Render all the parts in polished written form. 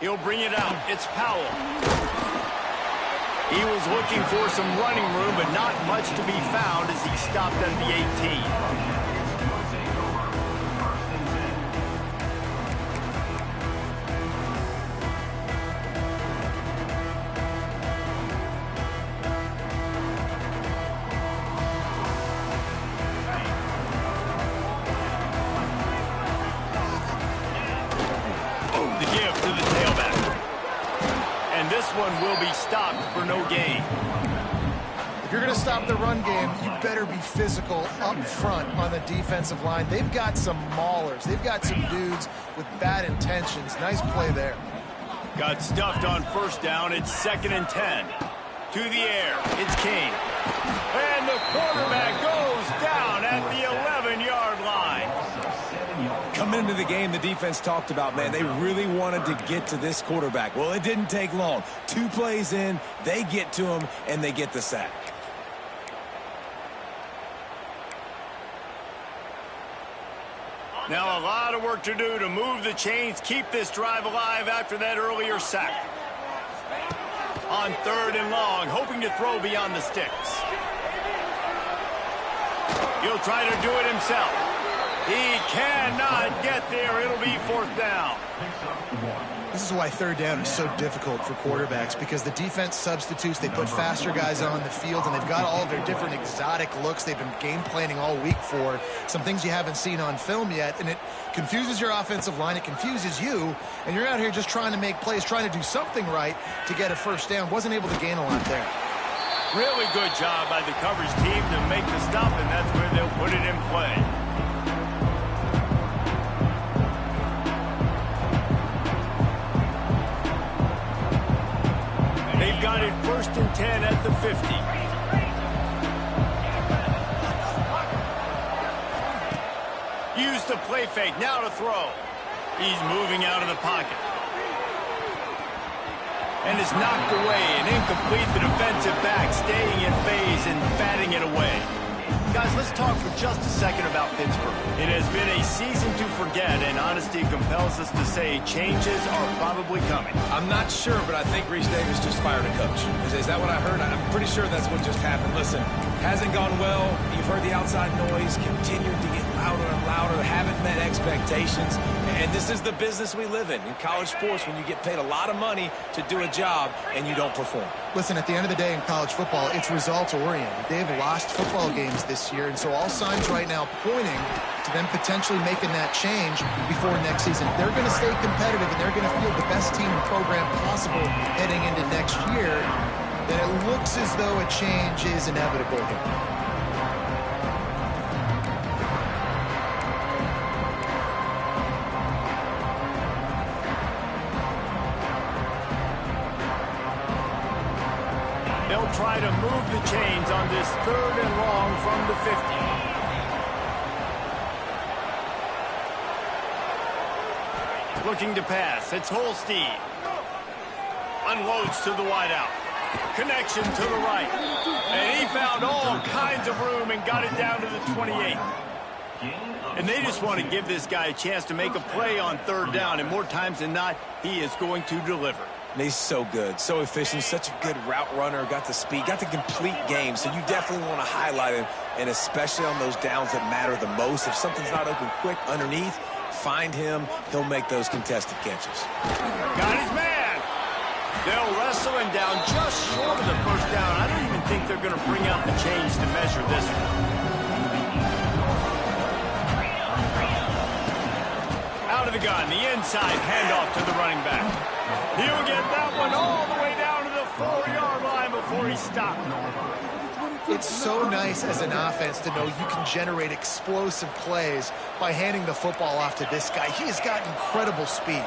He'll bring it out. It's Powell. He was looking for some running room, but not much to be found as he stopped at the 18. One will be stopped for no gain. If you're going to stop the run game, you better be physical up front on the defensive line. They've got some maulers. They've got some dudes with bad intentions. Nice play there. Got stuffed on first down. It's 2nd and 10. To the air. It's King. And the quarterback goes down at the 11-yard line. Coming into the game, the defense talked about, man, they really wanted to get to this quarterback. Well, it didn't take long. 2 plays in, they get to him, and they get the sack. Now a lot of work to do to move the chains, keep this drive alive after that earlier sack. On 3rd and long, hoping to throw beyond the sticks. He'll try to do it himself. He cannot get there. It'll be 4th down. This is why 3rd down is so difficult for quarterbacks, because the defense substitutes. They put faster guys on the field, and they've got all of their different exotic looks they've been game planning all week for. Some things you haven't seen on film yet, and it confuses your offensive line. It confuses you, and you're out here just trying to make plays, trying to do something right to get a first down. Wasn't able to gain a lot there. Really good job by the coverage team to make the stop, and that's where they'll put it in play. They've got it 1st and 10 at the 50. Use the play fake. Now to throw. He's moving out of the pocket. And is knocked away and incomplete. The defensive back staying in phase and batting it away. Guys, let's talk for just a second about Pittsburgh. It has been a season to forget, and honesty compels us to say changes are probably coming. I'm not sure, but I think Reese Davis just fired a coach. Is that what I heard? I'm pretty sure that's what just happened. Listen, hasn't gone well. You've heard the outside noise, continued to get louder and louder, haven't met expectations. And this is the business we live in college sports, when you get paid a lot of money to do a job and you don't perform. Listen, at the end of the day in college football, it's results-oriented. They've lost football games this year, and so all signs right now pointing to them potentially making that change before next season. They're going to stay competitive, and they're going to field the best team and program possible heading into next year. Then it looks as though a change is inevitable here. They'll try to move the chains on this 3rd and long from the 50. Looking to pass. It's Holstein. Unloads to the wideout. Connection to the right. And he found all kinds of room and got it down to the 28. And they just want to give this guy a chance to make a play on 3rd down. And more times than not, he is going to deliver. And he's so good, so efficient, such a good route runner, got the speed, got the complete game. So you definitely want to highlight him, and especially on those downs that matter the most. If something's not open quick underneath, find him. He'll make those contested catches. Got his man. They'll wrestle him down just short of the first down. I don't even think they're going to bring out the chains to measure this one. Out of the gun, the inside handoff to the running back. He'll get that one all the way down to the 4-yard line before he stopped. It's so nice as an offense to know you can generate explosive plays by handing the football off to this guy. He has got incredible speed.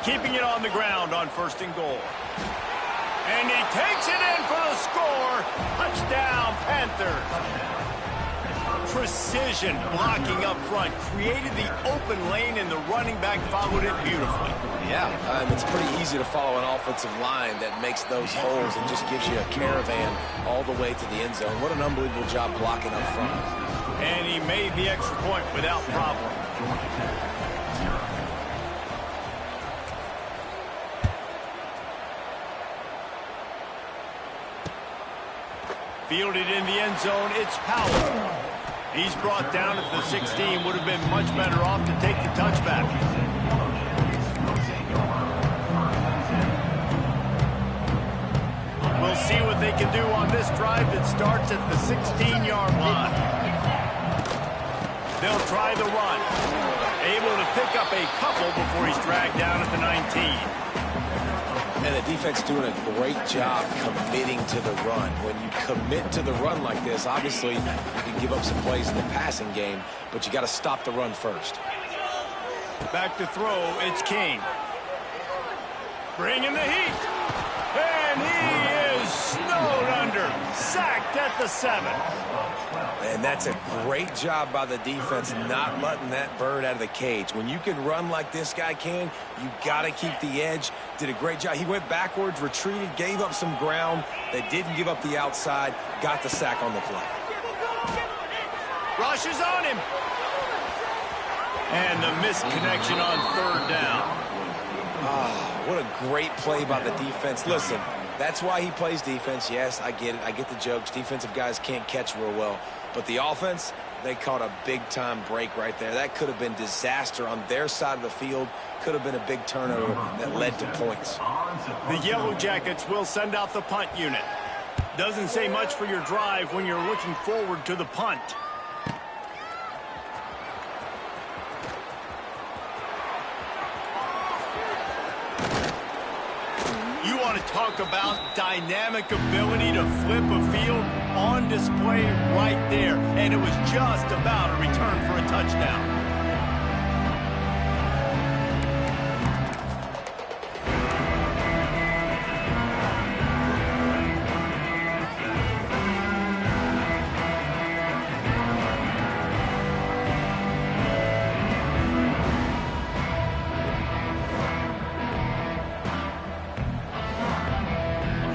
Keeping it on the ground on 1st and goal. And he takes it in for the score. Touchdown, Panthers. precision blocking up front, created the open lane, and the running back followed it beautifully. Yeah, it's pretty easy to follow an offensive line that makes those holes and just gives you a caravan all the way to the end zone. What an unbelievable job blocking up front. And he made the extra point without problem. Fielded in the end zone, it's Powell. He's brought down at the 16, would have been much better off to take the touchback. We'll see what they can do on this drive that starts at the 16-yard line. They'll try the run. Able to pick up a couple before he's dragged down at the 19. And the defense doing a great job committing to the run. When you commit to the run like this, obviously you can give up some plays in the passing game, but you got to stop the run first. Back to throw, it's King. Bringing the heat. And he is snowed under. Sacked at the 7. And that's a great job by the defense not letting that bird out of the cage. When you can run like this guy can, you got to keep the edge. Did a great job. He went backwards, retreated, gave up some ground. They didn't give up the outside, got the sack on the play. Rush is on him. And the misconnection on 3rd down. What a great play by the defense. Listen, that's why he plays defense. Yes, I get it. I get the jokes. Defensive guys can't catch real well. But the offense, they caught a big-time break right there. That could have been disaster on their side of the field. Could have been a big turnover that led to points. The Yellow Jackets will send out the punt unit. Doesn't say much for your drive when you're looking forward to the punt. You want to talk about dynamic ability to flip a field, on display right there. And it was just about a return for a touchdown.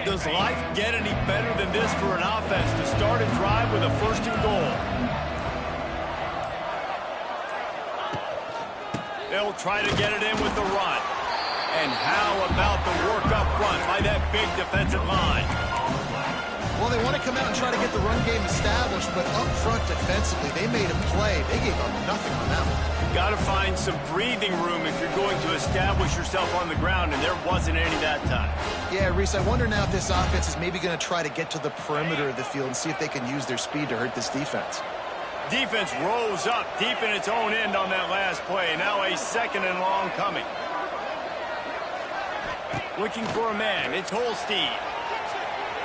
Does life get any better than this for an offense to start a drive with a 1st and goal? They'll try to get it in with the run. And how about the work up front by that big defensive line? Well, they want to come out and try to get the run game established, but up front defensively, they made a play. They gave up nothing on that one. Got to find some breathing room if you're going to establish yourself on the ground, and there wasn't any that time. Yeah, Reese, I wonder now if this offense is maybe going to try to get to the perimeter of the field and see if they can use their speed to hurt this defense. Defense rose up deep in its own end on that last play. Now a 2nd and long coming. Looking for a man. It's Holstein.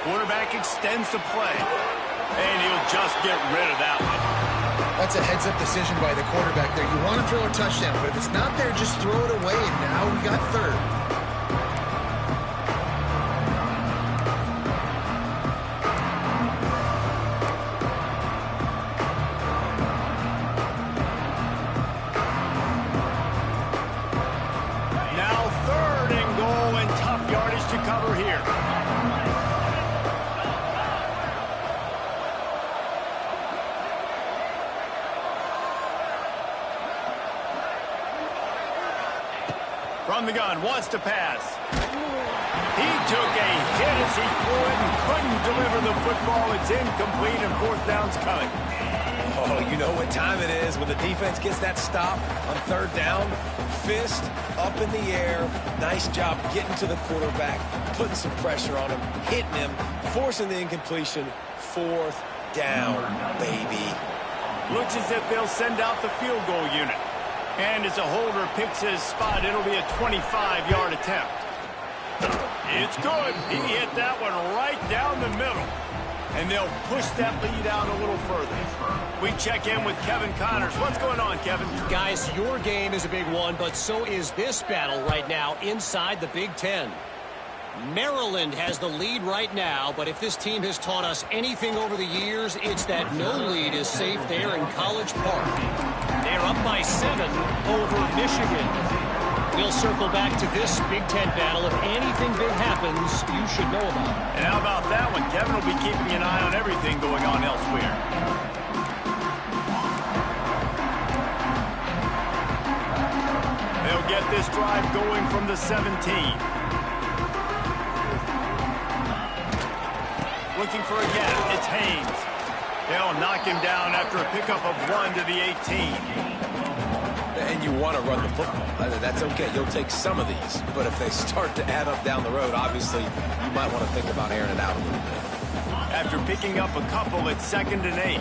Quarterback extends the play. And he'll just get rid of that one. That's a heads-up decision by the quarterback there. You want to throw a touchdown, but if it's not there, just throw it away, and now we got 3rd. Now 3rd and goal, and tough yardage to cover here. From the gun, wants to pass. He took a hit as he threw it and couldn't deliver the football. It's incomplete and 4th down's coming. Oh, you know what time it is when the defense gets that stop on 3rd down. Fist up in the air. Nice job getting to the quarterback, putting some pressure on him, hitting him, forcing the incompletion. 4th down, baby. Looks as if they'll send out the field goal unit. And as a holder picks his spot, it'll be a 25-yard attempt. It's good. He hit that one right down the middle. And they'll push that lead out a little further. We check in with Kevin Connors. What's going on, Kevin? Guys, your game is a big one, but so is this battle right now inside the Big Ten. Maryland has the lead right now, but if this team has taught us anything over the years, it's that no lead is safe there in College Park. They're up by 7 over Michigan. We'll circle back to this Big Ten battle. If anything big happens, you should know about it. And how about that one? Kevin will be keeping an eye on everything going on elsewhere. They'll get this drive going from the 17. Looking for a gap. It's Haynes. They'll knock him down after a pickup of 1 to the 18. And you want to run the football. That's okay. You'll take some of these. But if they start to add up down the road, obviously, you might want to think about airing it out a little bit. After picking up a couple, it's 2nd and 8.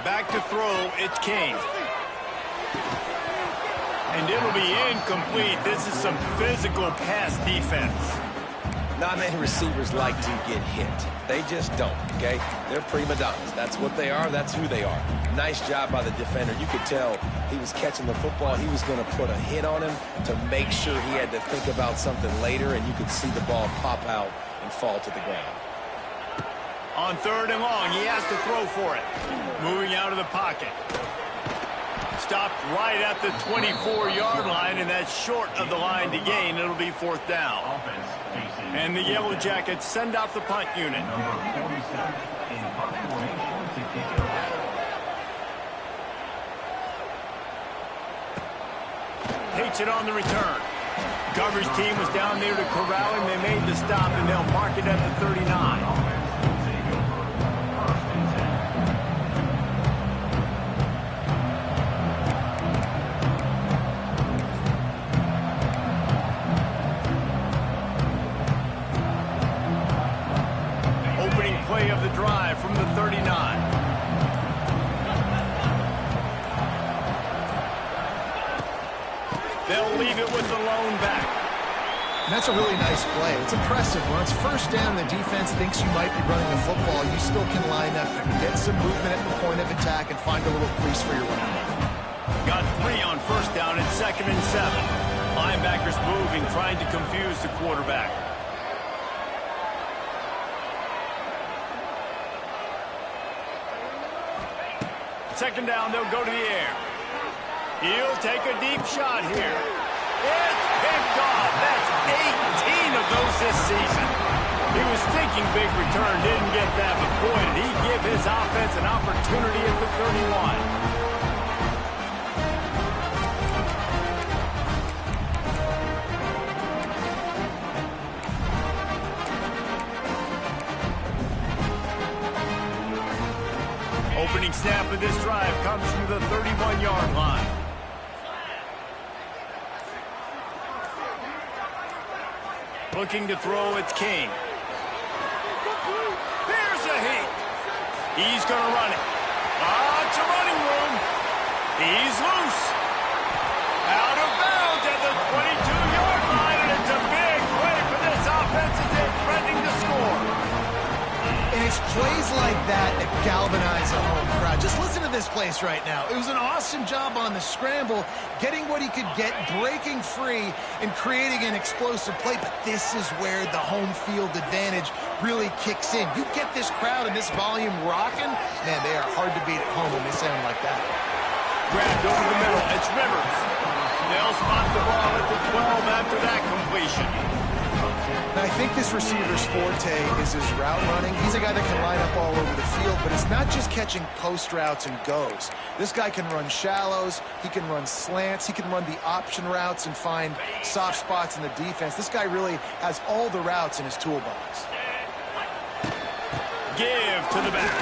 Back to throw, it's King. And it'll be incomplete. This is some physical pass defense. Not many receivers like to get hit. They just don't, okay? They're prima donnas. That's what they are. That's who they are. Nice job by the defender. You could tell he was catching the football. He was going to put a hit on him to make sure he had to think about something later, and you could see the ball pop out and fall to the ground. On 3rd and long, he has to throw for it. Moving out of the pocket. Stopped right at the 24-yard line, and that's short of the line to gain. It'll be 4th down. And the Yellow Jackets send out the punt unit. Takes it on the return. Coverage team was down there to corral him. They made the stop, and they'll mark it at the 39. Play of the drive from the 39. They'll leave it with the lone back. And that's a really nice play. It's impressive. When it's 1st down, the defense thinks you might be running the football. You still can line up and get some movement at the point of attack and find a little crease for your running back. Got 3 on 1st down at 2nd and 7. Linebackers moving, trying to confuse the quarterback. 2nd down, they'll go to the air. He'll take a deep shot here. It's picked off. That's 18 of those this season. He was thinking big return, didn't get that, but boy, did he give his offense an opportunity at the 31. Opening snap of this drive comes from the 31-yard line. Looking to throw, it's King. Here's a hit. He's going to run it. Lots of running room. He's loose. Out of bounds at the 22-yard line, and it's a big play for this offense as they're threatening to score. And it's plays like that that galvanize a home crowd. Just listen to this place right now. It was an awesome job on the scramble, getting what he could get, breaking free, and creating an explosive play. But this is where the home field advantage really kicks in. You get this crowd and this volume rocking, man, they are hard to beat at home when they sound like that. Grabbed over the middle. It's Rivers. They'll spot the ball at the 12 after that completion. Now, I think this receiver's forte is his route running. He's a guy that can line up all over the field, but it's not just catching post routes and goes. This guy can run shallows, he can run slants, he can run the option routes and find soft spots in the defense. This guy really has all the routes in his toolbox. Give to the back.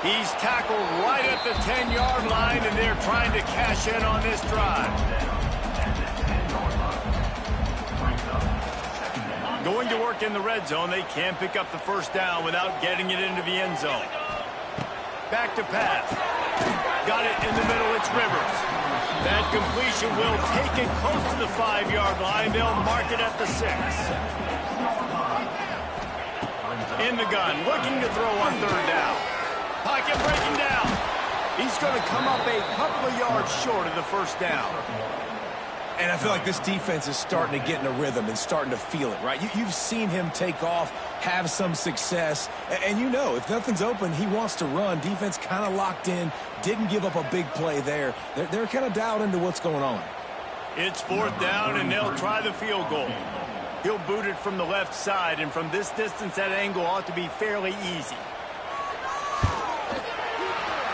He's tackled right at the 10-yard line, and they're trying to cash in on this drive. Going to work in the red zone. They can't pick up the 1st down without getting it into the end zone. Back to pass. Got it in the middle. It's Rivers. That completion will take it close to the 5-yard line. They'll mark it at the 6. In the gun, looking to throw on 3rd down. Pocket breaking down. He's going to come up a couple of yards short of the first down. And I feel like this defense is starting to get in a rhythm and starting to feel it, right? You've seen him take off, have some success, and you know if nothing's open, he wants to run. Defense kind of locked in, didn't give up a big play there. They're kind of dialed into what's going on. It's fourth down, and they'll try the field goal. He'll boot it from the left side, and from this distance, that angle ought to be fairly easy.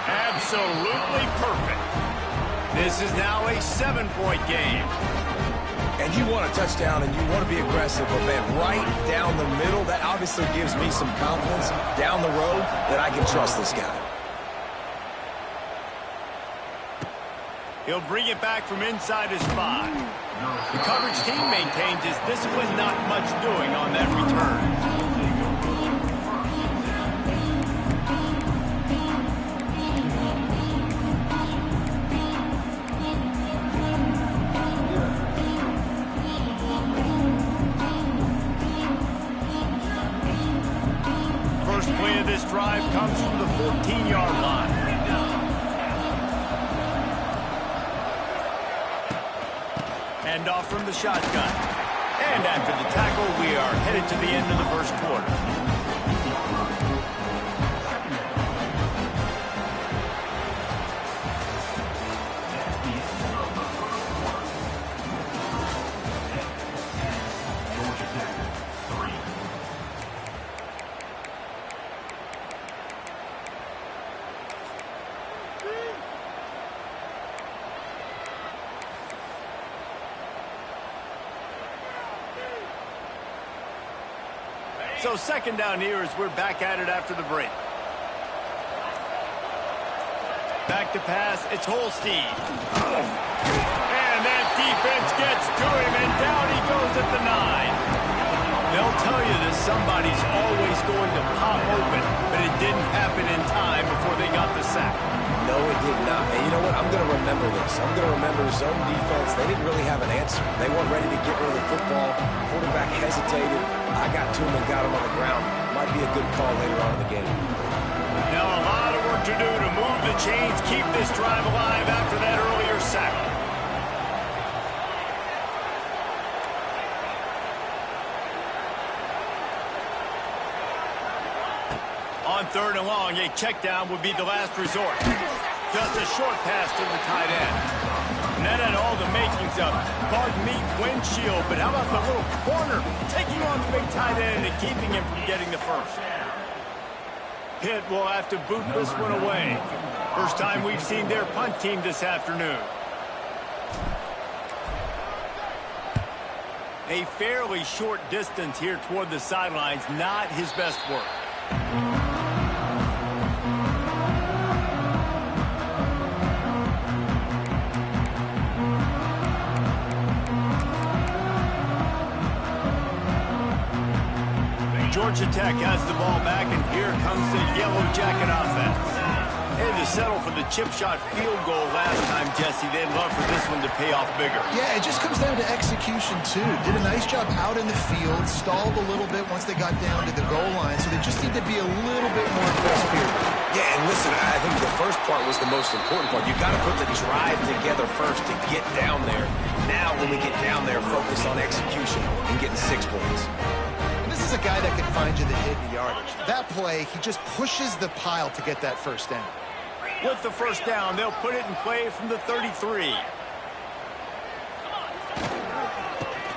Absolutely perfect. This is now a 7-point game. And you want a touchdown and you want to be aggressive, but man, right down the middle, that obviously gives me some confidence down the road that I can trust this guy. He'll bring it back from inside his 5. The coverage team maintains his discipline, not much doing on that return. First play of this drive comes from the 14-yard line. Hand off from the shotgun. And after the tackle, we are headed to the end of the first quarter. So second down here as we're back at it after the break. Back to pass, it's Holstein. And that defense gets to him, and down he goes at the 9. They'll tell you that somebody's always going to pop open, but it didn't happen in time before they got the sack. No, it did not. And you know what? I'm going to remember this. I'm going to remember zone defense. They didn't really have an answer. They weren't ready to get rid of the football. Quarterback hesitated. I got to him and got him on the ground. Might be a good call later on in the game. Now a lot of work to do to move the chains, keep this drive alive after that earlier sack. On third and long, a check down would be the last resort. Just a short pass to the tight end. And that had all the makings of, pardon me, windshield, but how about the little corner taking on the big tight end and keeping him from getting the first? Pitt will have to boot this one away. First time we've seen their punt team this afternoon. A fairly short distance here toward the sidelines, not his best work. Georgia Tech has the ball back, and here comes the Yellow Jacket offense. They had to settle for the chip shot field goal last time, Jesse. They'd love for this one to pay off bigger. Yeah, it just comes down to execution, too. Did a nice job out in the field, stalled a little bit once they got down to the goal line, so they just need to be a little bit more aggressive here. Yeah, and listen, I think the first part was the most important part. You got to put the drive together first to get down there. Now, when we get down there, focus on execution and getting 6 points. This is a guy that can find you the hidden yardage. That play, he just pushes the pile to get that first down. With the first down, they'll put it in play from the 33.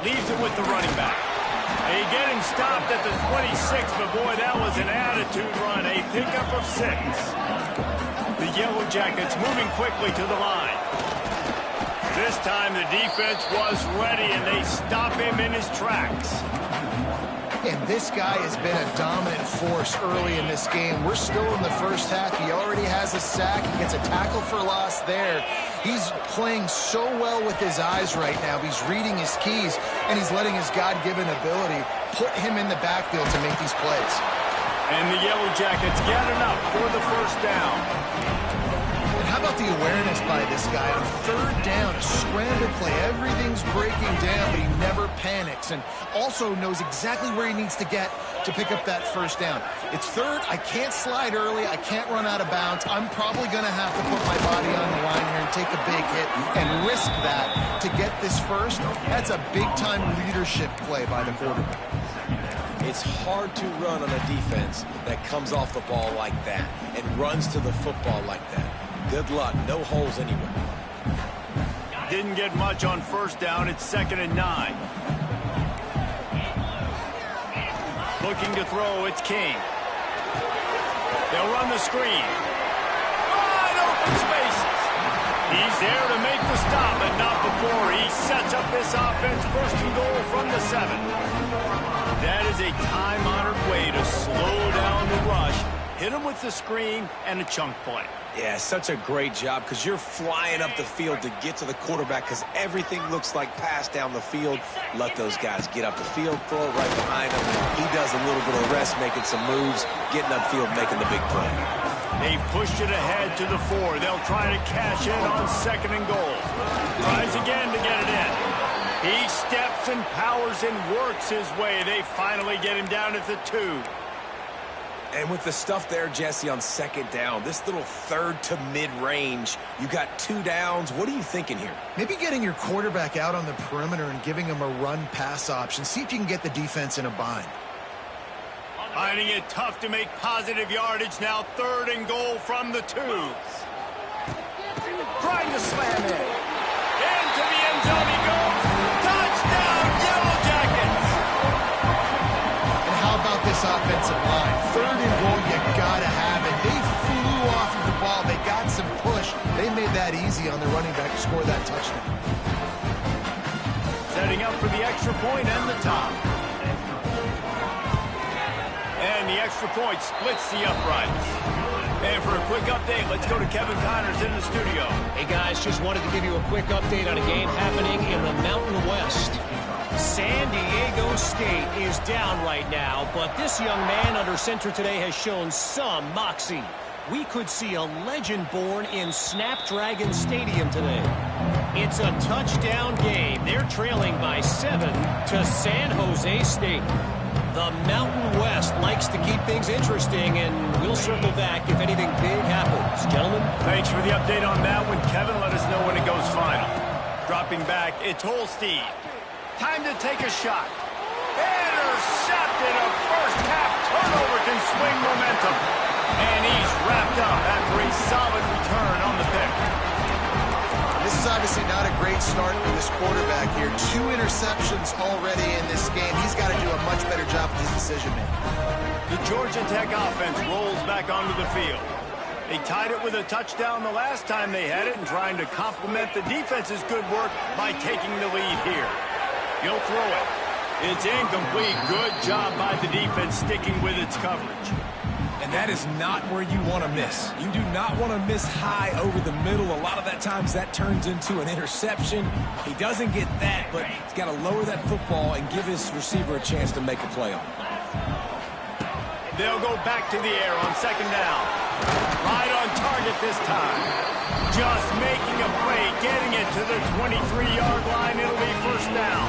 Leaves it with the running back. They get him stopped at the 26, but boy, that was an attitude run. A pickup of 6. The Yellow Jackets moving quickly to the line. This time the defense was ready, and they stop him in his tracks. And this guy has been a dominant force early in this game. We're still in the first half. He already has a sack. He gets a tackle for loss there. He's playing so well with his eyes right now. He's reading his keys, and he's letting his God-given ability put him in the backfield to make these plays. And the Yellow Jackets get enough for the first down. And how about the awareness by this guy. On third down, a scramble play. Everything's breaking down, but he never panics. And also knows exactly where he needs to get to pick up that first down. It's third. I can't slide early. I can't run out of bounds. I'm probably going to have to put my body on the line here and take a big hit and risk that to get this first. That's a big-time leadership play by the quarterback. It's hard to run on a defense that comes off the ball like that and runs to the football like that. Good luck. No holes anywhere. Didn't get much on first down. It's 2nd and 9. Looking to throw. It's King. They'll run the screen. Wide open spaces. He's there to make the stop, but not before. He sets up this offense. 1st and goal from the 7. That is a time-honored way to slow down the rush, hit him with the screen, and a chunk play. Yeah, such a great job because you're flying up the field to get to the quarterback because everything looks like pass down the field. Let those guys get up the field, throw it right behind him. He does a little bit of rest, making some moves, getting upfield, making the big play. They've pushed it ahead to the 4. They'll try to cash in on 2nd and goal. Tries again to get it in. He steps and powers and works his way. They finally get him down at the 2. And with the stuff there, Jesse, on 2nd down, this little third to mid-range, you got 2 downs. What are you thinking here? Maybe getting your quarterback out on the perimeter and giving him a run-pass option. See if you can get the defense in a bind. Finding it tough to make positive yardage now. 3rd and goal from the 2. Trying to slam it. Into the end zone he goes. Touchdown, Yellow Jackets! And how about this offensive line? 3rd and goal, you gotta have it. They flew off of the ball. They got some push. They made that easy on the running back to score that touchdown. Setting up for the extra point and the top. And the extra point splits the uprights. And for a quick update, let's go to Kevin Connors in the studio. Hey, guys, just wanted to give you a quick update on a game happening in the Mountain West. San Diego State is down right now, but this young man under center today has shown some moxie. We could see a legend born in Snapdragon Stadium today. It's a touchdown game. They're trailing by 7 to San Jose State. The Mountain West likes to keep things interesting, and we'll circle back if anything big happens. Gentlemen? Thanks for the update on that one. Kevin, let us know when it goes final. Dropping back, it's Holstein. Time to take a shot. Intercepted. A first-half turnover can swing momentum. And he's wrapped up after a solid return on the pick. This is obviously not a great start for this quarterback here. 2 interceptions already in this game. He's got to do a much better job with his decision-making. The Georgia Tech offense rolls back onto the field. They tied it with a touchdown the last time they had it and trying to complement the defense's good work by taking the lead here. He'll throw it. It's incomplete. Good job by the defense sticking with its coverage. And that is not where you want to miss. You do not want to miss high over the middle. A lot of that times that turns into an interception. He doesn't get that, but he's got to lower that football and give his receiver a chance to make a play on it. They'll go back to the air on 2nd down. Right on target this time. Just making a play, getting it to the 23-yard line. It'll be 1st down.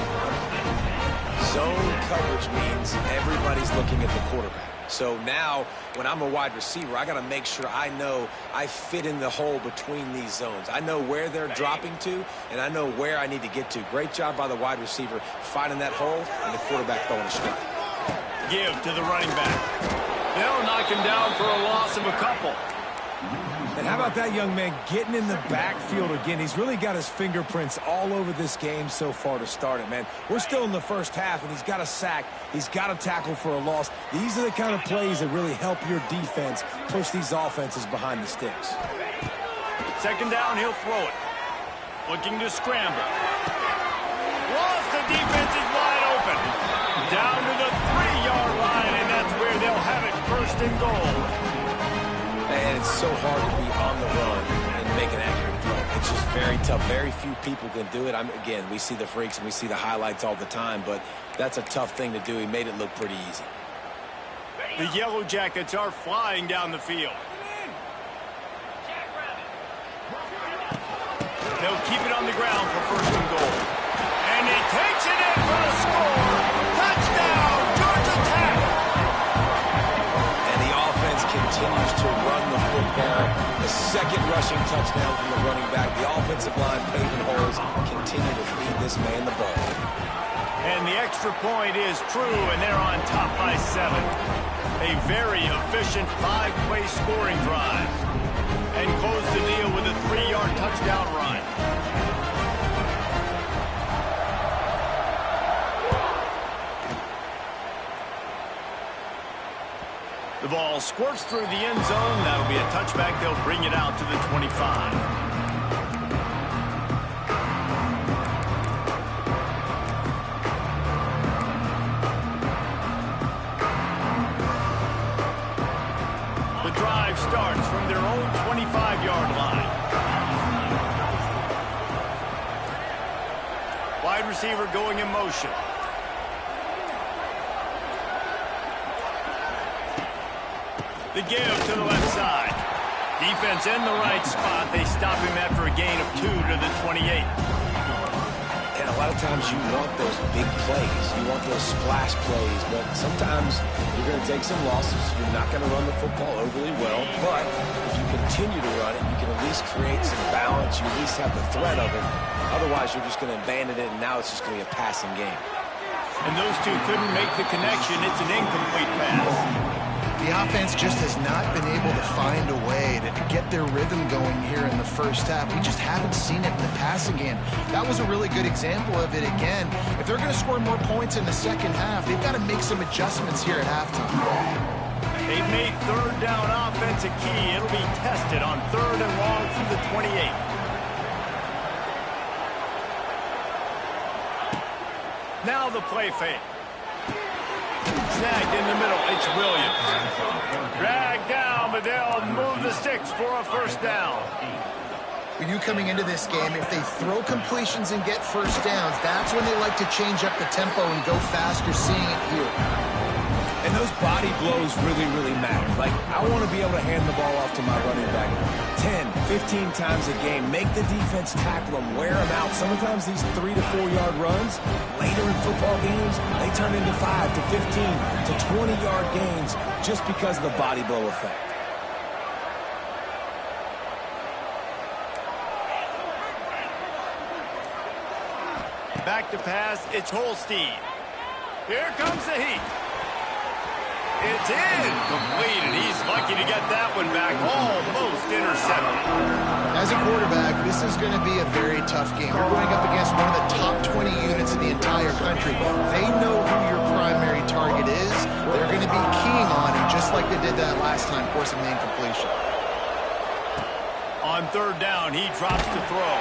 Zone coverage means everybody's looking at the quarterback. So now, when I'm a wide receiver, I got to make sure I know I fit in the hole between these zones. I know where they're dropping to, and I know where I need to get to. Great job by the wide receiver finding that hole, and the quarterback throwing a strike. Give to the running back. They'll knock him down for a loss of a couple. And how about that young man getting in the backfield again? He's really got his fingerprints all over this game so far to start it, man. We're still in the first half, and he's got a sack. He's got a tackle for a loss. These are the kind of plays that really help your defense push these offenses behind the sticks. 2nd down, he'll throw it. Looking to scramble. Lost, the defense is wide open. Down to the 3-yard line, and that's where they'll have it 1st and goal. And it's so hard to be on the run and make an accurate throw. It's just very tough. Very few people can do it. Again, we see the freaks and we see the highlights all the time, but that's a tough thing to do. He made it look pretty easy. The Yellow Jackets are flying down the field. They'll keep it on the ground for first and goal. And he takes it in for the score. Touchdown, Georgia Tech. And the offense continues to run the football. The second rushing touchdown from the running back. The offensive line paving holes continue to feed this man the ball. And the extra point is true, and they're on top by 7. A very efficient 5-play scoring drive. And close the deal with a 3-yard touchdown run. The ball squirts through the end zone. That'll be a touchback. They'll bring it out to the 25. The drive starts from their own 25-yard line. Wide receiver going in motion. The give to the left side. Defense in the right spot. They stop him after a gain of 2 to the 28. And a lot of times you want those big plays. You want those splash plays. But sometimes you're going to take some losses. You're not going to run the football overly well. But if you continue to run it, you can at least create some balance. You at least have the threat of it. Otherwise, you're just going to abandon it, and now it's just going to be a passing game. And those two couldn't make the connection. It's an incomplete pass. The offense just has not been able to find a way to get their rhythm going here in the first half. We just haven't seen it in the passing game. That was a really good example of it again. If they're going to score more points in the second half, they've got to make some adjustments here at halftime. They've made third down offense a key. It'll be tested on 3rd and long from the 28. Now the play fake. Snagged in the middle. It's Williams. Dragged down, but they'll move the sticks for a first down. You coming into this game, if they throw completions and get first downs, that's when they like to change up the tempo and go fast. You're seeing it here. And those body blows really, really matter. Like, I want to be able to hand the ball off to my running back 10, 15 times a game. Make the defense tackle them, wear them out. Sometimes these 3 to 4 yard runs, later in football games, they turn into 5 to 15 to 20-yard gains just because of the body blow effect. Back to pass, it's Holstein. Here comes the heat. It's incomplete, and he's lucky to get that one back. Almost intercepted. As a quarterback, this is going to be a very tough game. You're going up against one of the top 20 units in the entire country. They know who your primary target is. They're going to be keying on him, just like they did that last time, forcing the incompletion. On 3rd down, he drops to throw.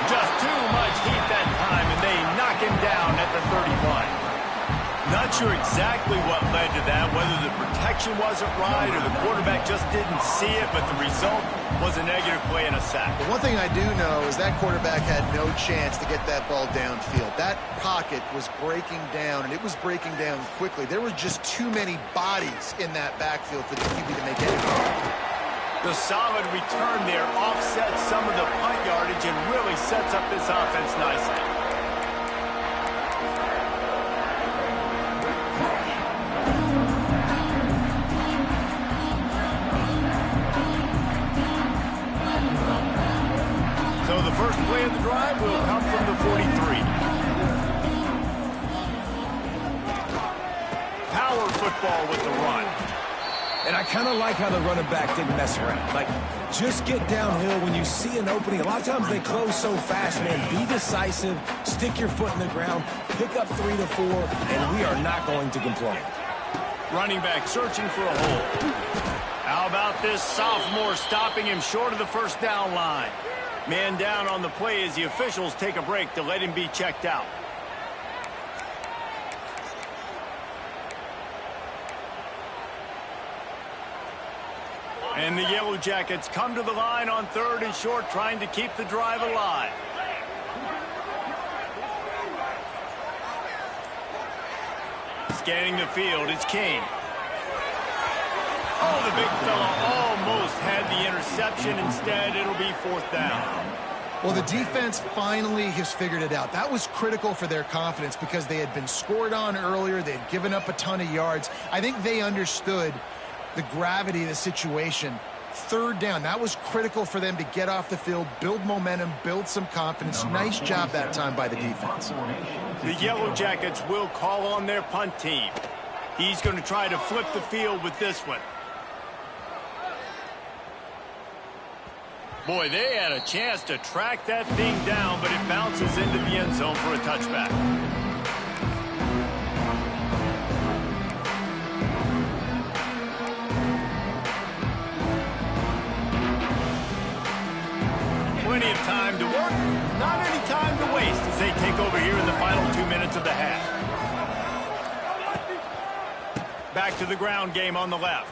Just too much heat that time, and they knock him down at the 31. Not sure exactly what led to that, whether the protection wasn't right or the quarterback just didn't see it, but the result was a negative play and a sack. But one thing I do know is that quarterback had no chance to get that ball downfield. That pocket was breaking down, and it was breaking down quickly. There were just too many bodies in that backfield for the QB to make anything. The solid return there offsets some of the punt yardage and really sets up this offense nicely. So the first play of the drive will come from the 43. Power football with the run. And I kind of like how the running back didn't mess around. Like, just get downhill when you see an opening. A lot of times they close so fast, man. Be decisive, stick your foot in the ground, pick up 3 to 4, and we are not going to complain. Running back searching for a hole. How about this sophomore stopping him short of the first down line? Man down on the play as the officials take a break to let him be checked out. And the Yellow Jackets come to the line on 3rd and short, trying to keep the drive alive. Scanning the field, it's King. Oh, the big fella almost had the interception. Instead, it'll be 4th down. Well, the defense finally has figured it out. That was critical for their confidence because they had been scored on earlier. They had given up a ton of yards. I think they understood the gravity of the situation. Third down, that was critical for them to get off the field, build momentum, build some confidence. Nice job that time by the defense. The Yellow Jackets will call on their punt team. He's going to try to flip the field with this one. Boy, they had a chance to track that thing down, but it bounces into the end zone for a touchback. Plenty of time to work, not any time to waste as they take over here in the final 2 minutes of the half. Back to the ground game on the left.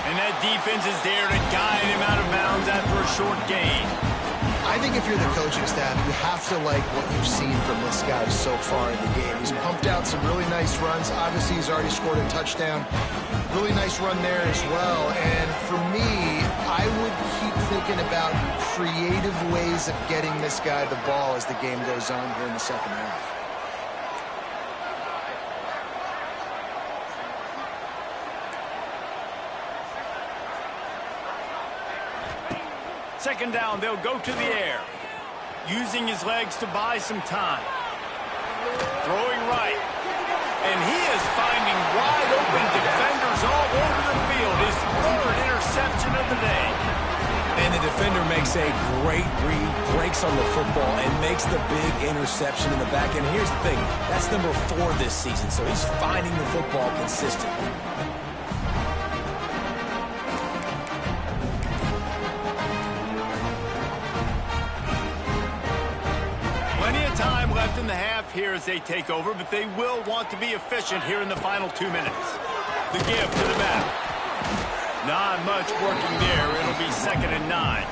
And that defense is there to guide him out of bounds after a short gain. I think if you're the coaching staff, you have to like what you've seen from this guy so far in the game. He's pumped out some really nice runs. Obviously, he's already scored a touchdown. Really nice run there as well. And for me, I would keep thinking about creative ways of getting this guy the ball as the game goes on here in the second half. Second down, they'll go to the air. Using his legs to buy some time. Throwing right. And he is finding wide open defenders all over the field. His third interception of the day. And the defender makes a great read, breaks on the football, and makes the big interception in the back end. Here's the thing, that's number 4 this season, so he's finding the football consistently. In the half here as they take over, but they will want to be efficient here in the final 2 minutes. The give to the back. Not much working there. It'll be 2nd and 9.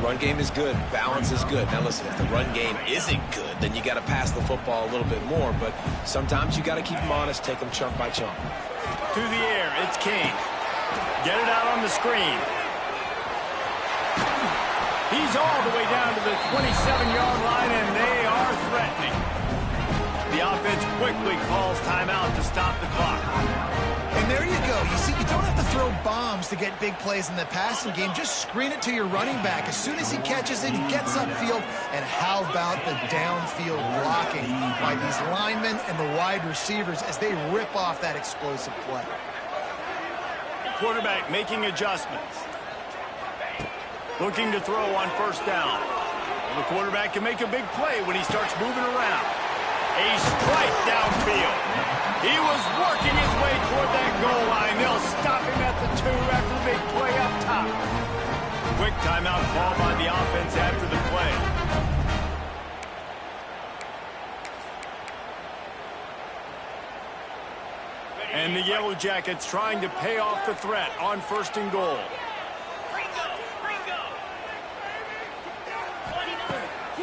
Run game is good. Balance is good. Now listen, if the run game isn't good, then you got to pass the football a little bit more, but sometimes you got to keep them honest, take them chunk by chunk. To the air, it's King. Get it out on the screen. He's all the way down to the 27-yard line, and they are threatening. The offense quickly calls timeout to stop the clock. And there you go. You see, you don't have to throw bombs to get big plays in the passing game. Just screen it to your running back. As soon as he catches it, he gets upfield. And how about the downfield blocking by these linemen and the wide receivers as they rip off that explosive play. Quarterback making adjustments. Looking to throw on first down. The quarterback can make a big play when he starts moving around. A strike downfield. He was working his way toward that goal line. They'll stop him at the 2 after the big play up top. Quick timeout call by the offense after the play. And the Yellow Jackets trying to pay off the threat on 1st and goal.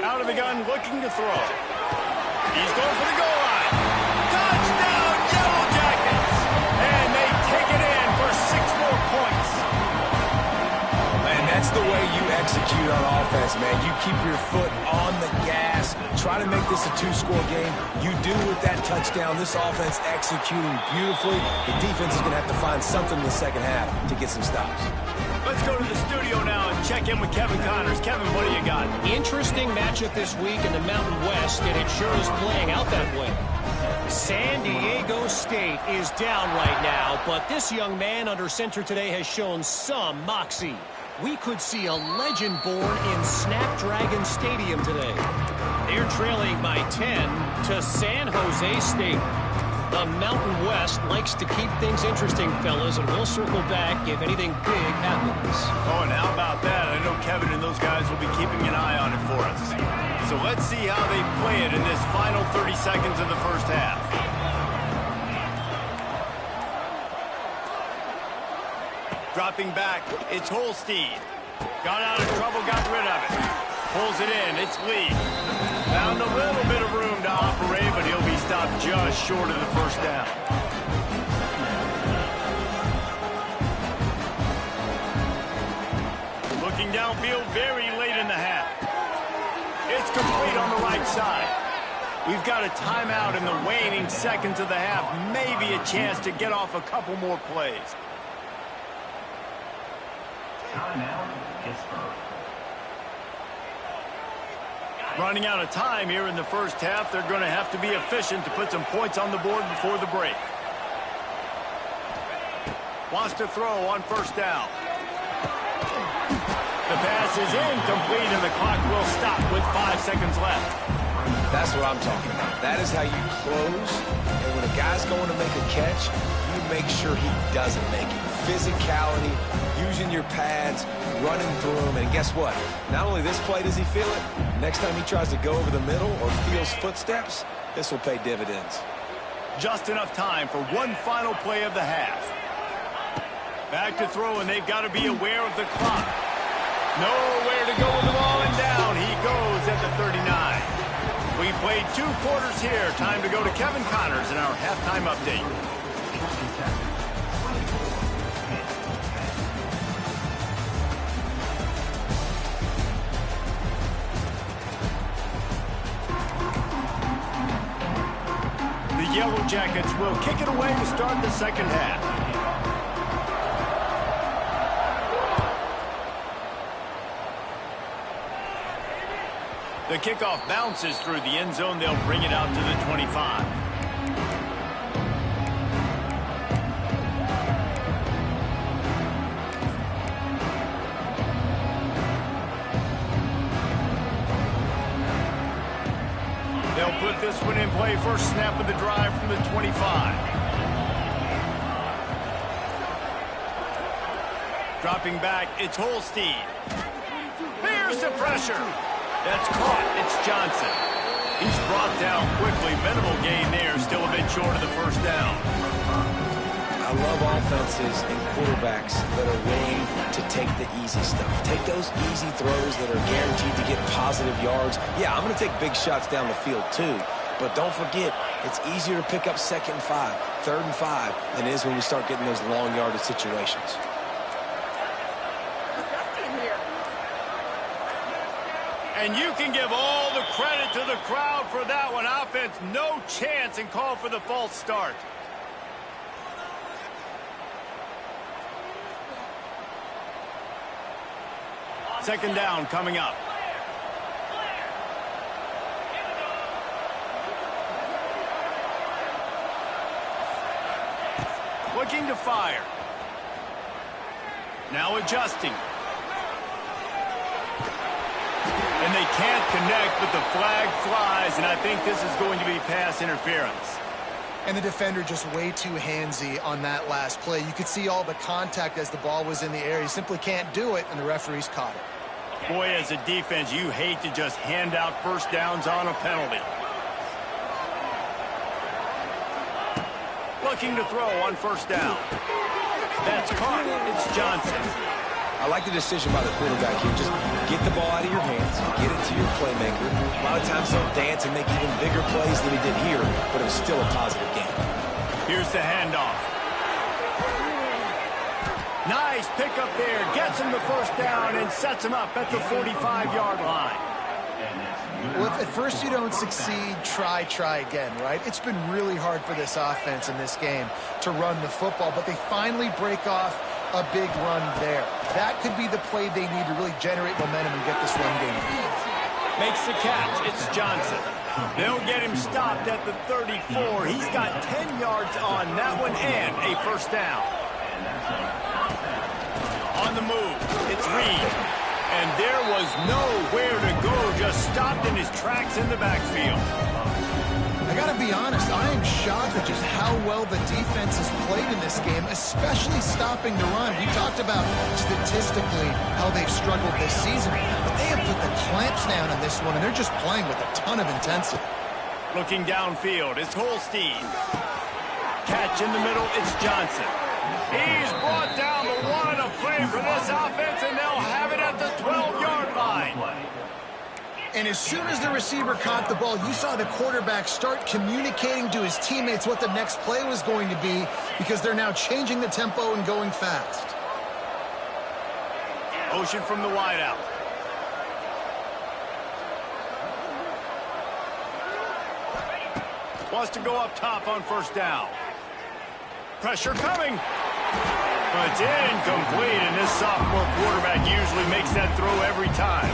Out of the gun, looking to throw. He's going for the goal line. Touchdown, Yellow Jackets! And they take it in for 6 more points. Man, that's the way you execute on offense, man. You keep your foot on the gas. Try to make this a 2-score game. You do with that touchdown. This offense executing beautifully. The defense is going to have to find something in the second half to get some stops. Let's go to the studio now and check in with Kevin Connors. Kevin, what do you got? Interesting matchup this week in the Mountain West, and it sure is playing out that way. San Diego State is down right now, but this young man under center today has shown some moxie. We could see a legend born in Snapdragon Stadium today. They're trailing by 10 to San Jose State. The Mountain West likes to keep things interesting, fellas, and we'll circle back if anything big happens. Oh, and how about that? I know Kevin and those guys will be keeping an eye on it for us. So let's see how they play it in this final 30 seconds of the first half. Dropping back, it's Holstein. Got out of trouble, got rid of it. Pulls it in, it's Lee. Found a little bit of room to operate, but he'll be stopped just short of the first down. Looking downfield. field very late in the half. It's complete on the right side. We've got a timeout in the waning seconds of the half. Maybe a chance to get off a couple more plays. Timeout, Pittsburgh. Running out of time here in the first half. They're going to have to be efficient to put some points on the board before the break. Wants to throw on first down. The pass is incomplete, and the clock will stop with 5 seconds left. That's what I'm talking about. That is how you close. And when a guy's going to make a catch, you make sure he doesn't make it. Physicality, using your pads, running through them. And guess what? Not only this play does he feel it, next time he tries to go over the middle or feels footsteps, this will pay dividends. Just enough time for one final play of the half. Back to throw, and they've got to be aware of the clock. Nowhere to go with the ball, and down he goes at the 39. We played 2 quarters here. Time to go to Kevin Connors in our halftime update. The Yellow Jackets will kick it away to start the second half. The kickoff bounces through the end zone. They'll bring it out to the 25. They'll put this one in play. First snap of the drive from the 25. Dropping back, it's Holstein. Here's the pressure. That's caught. It's Johnson. He's brought down quickly. Minimal gain there. Still a bit short of the first down. I love offenses and quarterbacks that are willing to take the easy stuff. Take those easy throws that are guaranteed to get positive yards. Yeah, I'm going to take big shots down the field too. But don't forget, it's easier to pick up 2nd and 5, 3rd and 5 than it is when we start getting those long yardage situations. And you can give all the credit to the crowd for that one. Offense, no chance, and call for the false start. Second down coming up. Looking to fire. Now adjusting. And they can't connect, but the flag flies, and I think this is going to be pass interference. And the defender just way too handsy on that last play. You could see all the contact as the ball was in the air. He simply can't do it, and the referee's caught it. Boy, as a defense, you hate to just hand out first downs on a penalty. Looking to throw on first down. That's caught. It's Johnson. I like the decision by the quarterback here. Just get the ball out of your hands, get it to your playmaker. A lot of times he'll dance and make even bigger plays than he did here, but it was still a positive game. Here's the handoff. Nice pickup there. Gets him the first down and sets him up at the 45-yard line. Well, if at first you don't succeed, try again, right? It's been really hard for this offense in this game to run the football, but they finally break off a big run there. That could be the play they need to really generate momentum and get this run game. Makes the catch. It's Johnson. They'll get him stopped at the 34. He's got 10 yards on that one and a first down. On the move, it's Reed. And there was nowhere to go, just stopped in his tracks in the backfield. I got to be honest, I am shocked at just how well the defense has played in this game, especially stopping the run. We talked about statistically how they've struggled this season, but they have put the clamps down on this one, and they're just playing with a ton of intensity. Looking downfield, it's Holstein. Catch in the middle, it's Johnson. He's brought down the one to play for this offense, and they'll have it at the 12-yard line. And as soon as the receiver caught the ball, you saw the quarterback start communicating to his teammates what the next play was going to be, because they're now changing the tempo and going fast. Motion from the wideout. Wants to go up top on first down. Pressure coming. But it's incomplete, and this sophomore quarterback usually makes that throw every time.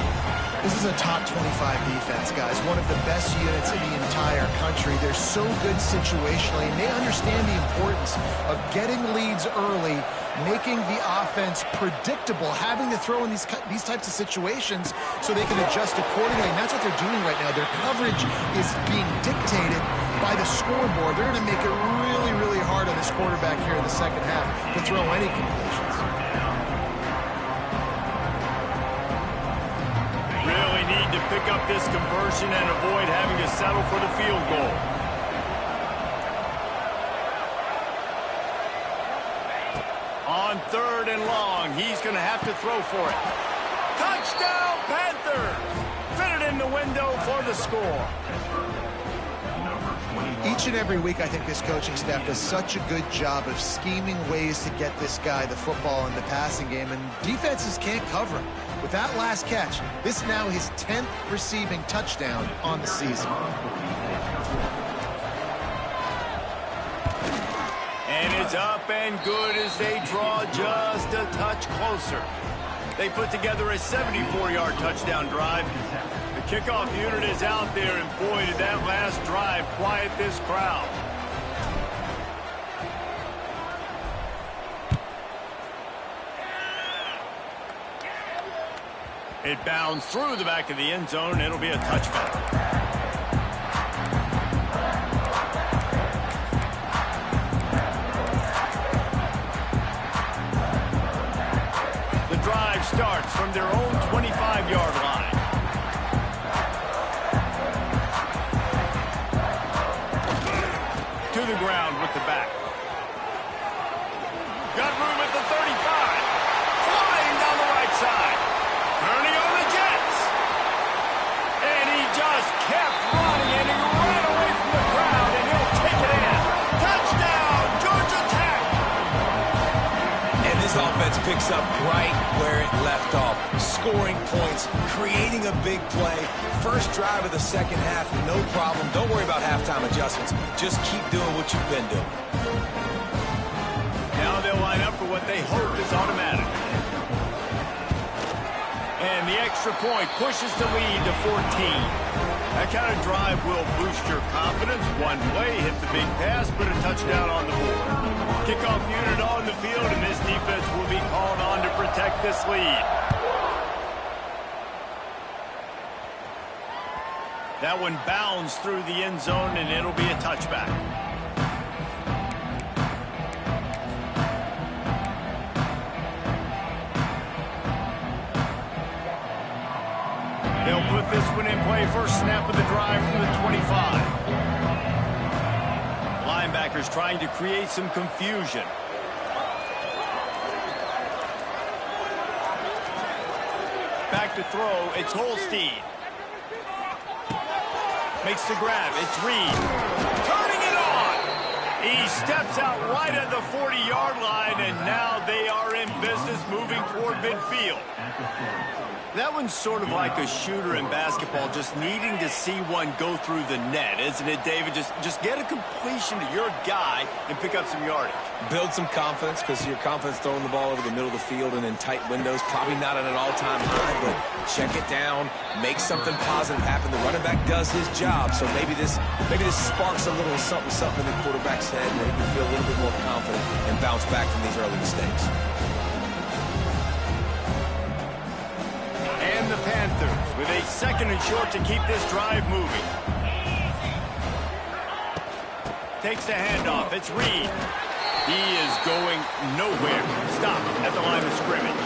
This is a top 25 defense, guys. One of the best units in the entire country. They're so good situationally, and they understand the importance of getting leads early, making the offense predictable, having to throw in these types of situations so they can adjust accordingly. And that's what they're doing right now. Their coverage is being dictated by the scoreboard. They're going to make it really, really hard on this quarterback here in the second half to throw any completions. Really need to pick up this conversion and avoid having to settle for the field goal. On 3rd and long, he's going to have to throw for it. Touchdown, Panthers! Fit it in the window for the score. Each and every week, I think this coaching staff does such a good job of scheming ways to get this guy the football in the passing game, and defenses can't cover him. With that last catch, this is now his 10th receiving touchdown on the season. And it's up and good as they draw just a touch closer. They put together a 74-yard touchdown drive. The kickoff unit is out there, and boy, did that last drive quiet this crowd. It bounds through the back of the end zone, and it'll be a touchback. Starts from their own 25-yard line. To the ground with the back. Got room at the 35. Flying down the right side. Turning on the Jets. And he just kept running, and he ran away from the crowd, and he'll take it in. Touchdown, Georgia Tech. And this offense picks up right where it left off. Scoring points, creating a big play. First drive of the second half, no problem. Don't worry about halftime adjustments. Just keep doing what you've been doing. Now they'll line up for what they hope is automatic. And the extra point pushes the lead to 14. That kind of drive will boost your confidence. One play, hit the big pass, put a touchdown on the board. Kickoff unit on the field, and this defense will be called on to protect this lead. That one bounds through the end zone, and it'll be a touchback. They'll put this one in play. First snap of the drive from the 25. Linebackers trying to create some confusion. Back to throw. It's Holstein. Makes the grab. It's Reed. Turning it on. He steps out right at the 40-yard line, and now they are in business moving toward midfield. That one's sort of like a shooter in basketball, just needing to see one go through the net, isn't it, David? Just get a completion to your guy and pick up some yardage. Build some confidence, because your confidence throwing the ball over the middle of the field and in tight windows, probably not at an all-time high, but check it down, make something positive happen. The running back does his job, so maybe this sparks a little something in the quarterback's head, and they can feel a little bit more confident and bounce back from these early mistakes. And the Panthers with a 2nd and short to keep this drive moving. Takes the handoff. It's Reed. He is going nowhere. Stop at the line of scrimmage.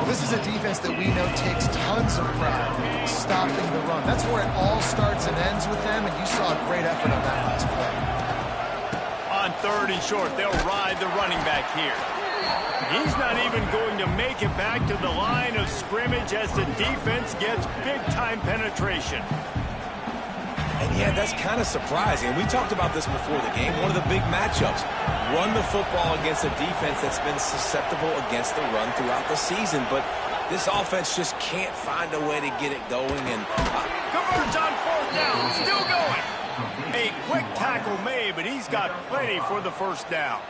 This is a defense that we know takes tons of pride stopping the run. That's where it all starts and ends with them, and you saw a great effort on that last play. On 3rd and short, they'll ride the running back here. He's not even going to make it back to the line of scrimmage as the defense gets big-time penetration. And yeah, that's kind of surprising. We talked about this before the game. One of the big matchups. Run the football against a defense that's been susceptible against the run throughout the season. But this offense just can't find a way to get it going. And Converge on 4th down. Still going. A quick tackle made, but he's got plenty for the first down.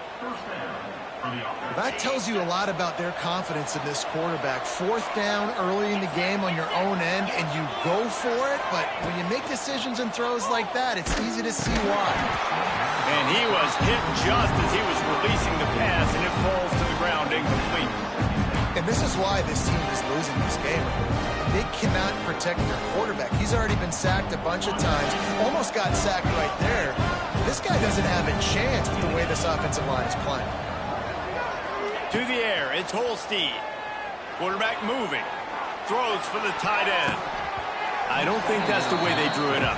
That tells you a lot about their confidence in this quarterback. Fourth down early in the game on your own end, and you go for it, but when you make decisions and throws like that, it's easy to see why. And he was hit just as he was releasing the pass, and it falls to the ground incomplete. And this is why this team is losing this game. They cannot protect their quarterback. He's already been sacked a bunch of times, almost got sacked right there. This guy doesn't have a chance with the way this offensive line is playing. To the air, it's Holstein. Quarterback moving. Throws for the tight end. I don't think that's the way they drew it up.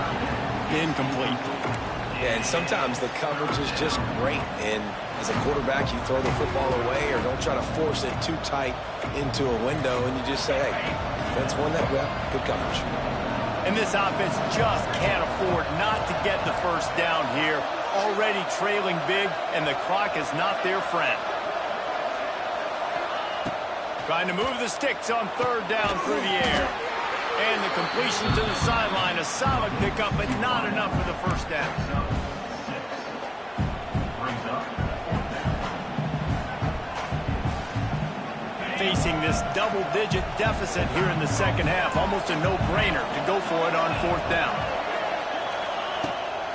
Incomplete. Yeah, and sometimes the coverage is just great. And as a quarterback, you throw the football away or don't try to force it too tight into a window, and you just say, hey, defense won that well. Good coverage. And this offense just can't afford not to get the first down here. Already trailing big, and the clock is not their friend. Trying to move the sticks on third down through the air. And the completion to the sideline, a solid pickup, but not enough for the first down. Facing this double-digit deficit here in the second half, almost a no-brainer to go for it on fourth down.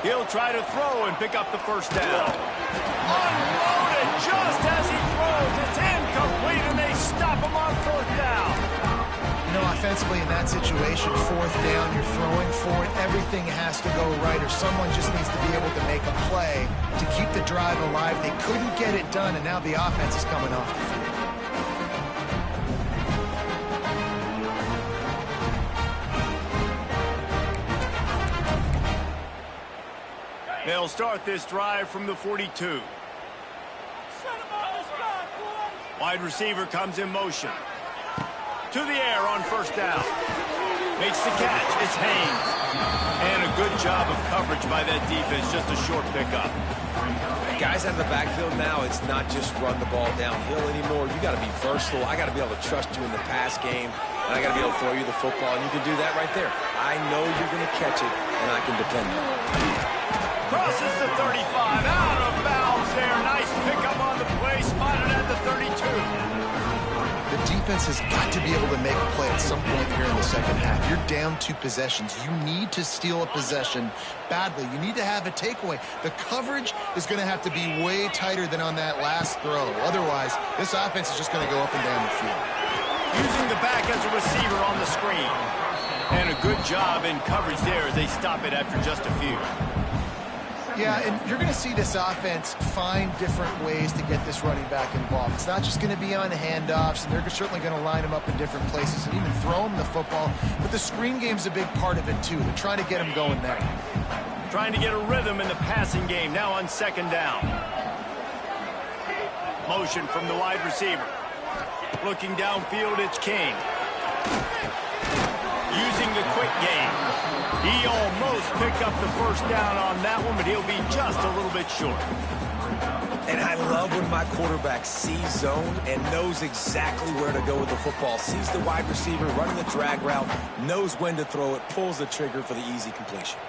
He'll try to throw and pick up the first down. Unloaded just as he throws. It's incomplete, and they stop him on fourth down. You know, offensively in that situation, fourth down, you're throwing for it. Everything has to go right, or someone just needs to be able to make a play to keep the drive alive. They couldn't get it done, and now the offense is coming off the field. They'll start this drive from the 42. Wide receiver comes in motion. To the air on first down. Makes the catch. It's Haynes. And a good job of coverage by that defense. Just a short pickup. Guys out of the backfield now, it's not just run the ball downhill anymore. You got to be versatile. I got to be able to trust you in the pass game, and I got to be able to throw you the football, and you can do that right there. I know you're going to catch it, and I can depend on it. Crosses the 35, out of bounds there. Nice pickup on the play, spotted at the 32. The defense has got to be able to make a play at some point here in the second half. You're down 2 possessions. You need to steal a possession badly. You need to have a takeaway. The coverage is going to have to be way tighter than on that last throw. Otherwise, this offense is just going to go up and down the field. Using the back as a receiver on the screen. And a good job in coverage there as they stop it after just a few. Yeah, and you're going to see this offense find different ways to get this running back involved. It's not just going to be on handoffs, and they're certainly going to line him up in different places and even throw him the football. But the screen game's a big part of it, too. They're trying to get him going there. Trying to get a rhythm in the passing game, now on second down. Motion from the wide receiver. Looking downfield, it's King. Using the quick game. He almost picked up the first down on that one, but he'll be just a little bit short. And I love when my quarterback sees zone and knows exactly where to go with the football. Sees the wide receiver running the drag route, knows when to throw it, pulls the trigger for the easy completion.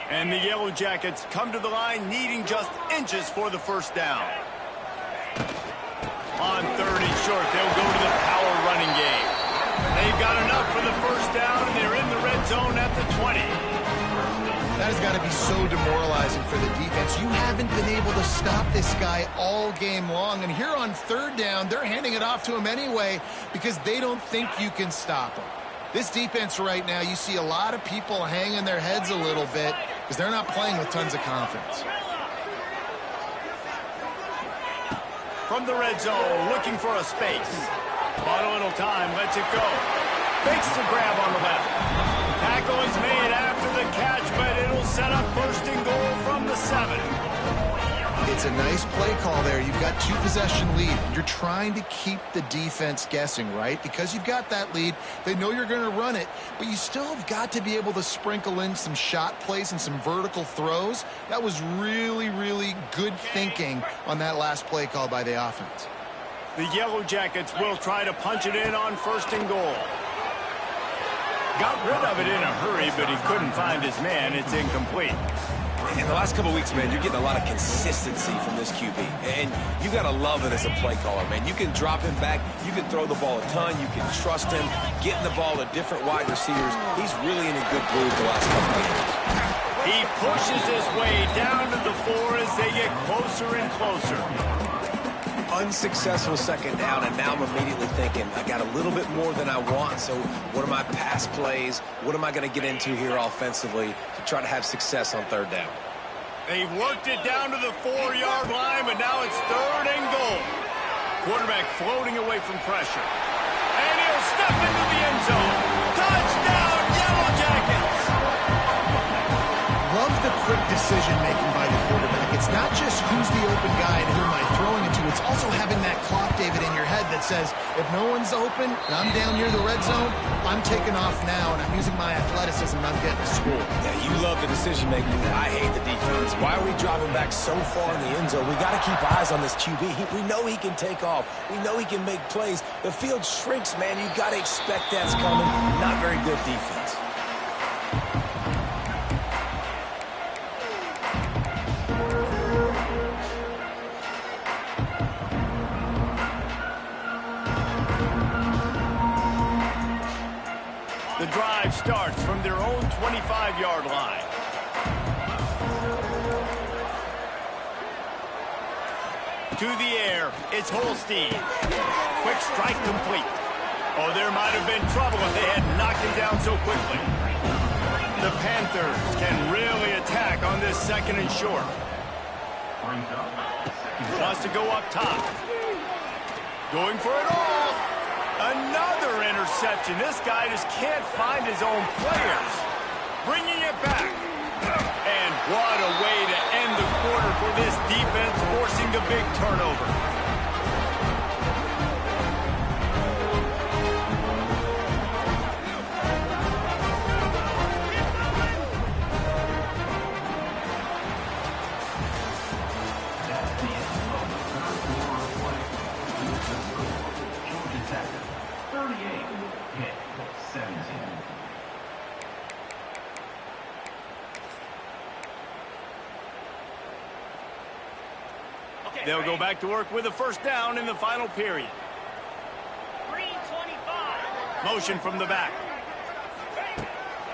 And the Yellow Jackets come to the line needing just inches for the first down. On third and short, they'll go to the power running game. They've got enough for the first down, and they're in the red zone at the 20. That has got to be so demoralizing for the defense. You haven't been able to stop this guy all game long. And here on third down, they're handing it off to him anyway because they don't think you can stop him. This defense right now, you see a lot of people hanging their heads a little bit because they're not playing with tons of confidence. From the red zone, looking for a space. Bought a little time, lets it go. Fakes the grab on the left. Tackle is made after the catch, but it'll set up first and goal from the 7. It's a nice play call there. You've got 2 possession lead. You're trying to keep the defense guessing, right? Because you've got that lead, they know you're going to run it, but you still have got to be able to sprinkle in some shot plays and some vertical throws. That was really, really good thinking on that last play call by the offense. The Yellow Jackets will try to punch it in on first and goal. Got rid of it in a hurry, but he couldn't find his man. It's incomplete. In the last couple of weeks, man, you're getting a lot of consistency from this QB. And you got to love it as a play caller, man. You can drop him back. You can throw the ball a ton. You can trust him, getting the ball to different wide receivers. He's really in a good groove the last couple of games. He pushes his way down to the 4 as they get closer and closer. Unsuccessful second down, and now I'm immediately thinking, I got a little bit more than I want, so what are my pass plays? What am I going to get into here offensively to try to have success on third down? They've worked it down to the 4-yard line, but now it's 3rd and goal. Quarterback floating away from pressure. And he'll step into the end zone. Touchdown, Yellow Jackets! Love the quick decision-making by the quarterback. It's not just who's the open guy and who am I throwing it to. It's also having that clock, David, in your head that says, if no one's open and I'm down near the red zone, I'm taking off now and I'm using my athleticism and I'm getting a score. Yeah, you love the decision-making. I hate the defense. Why are we dropping back so far in the end zone? We got to keep eyes on this QB. We know he can take off. We know he can make plays. The field shrinks, man. You got to expect that's coming. Not very good defense. The drive starts from their own 25-yard line. To the air, it's Holstein. Quick strike complete. Oh, there might have been trouble if they had knocked him down so quickly. The Panthers can really attack on this 2nd and short. Wants to go up top. Going for it all. Another interception. This guy just can't find his own players. Bringing it back. And what a way to end the quarter for this defense, forcing the big turnover. They'll go back to work with a 1st down in the final period. Motion from the back.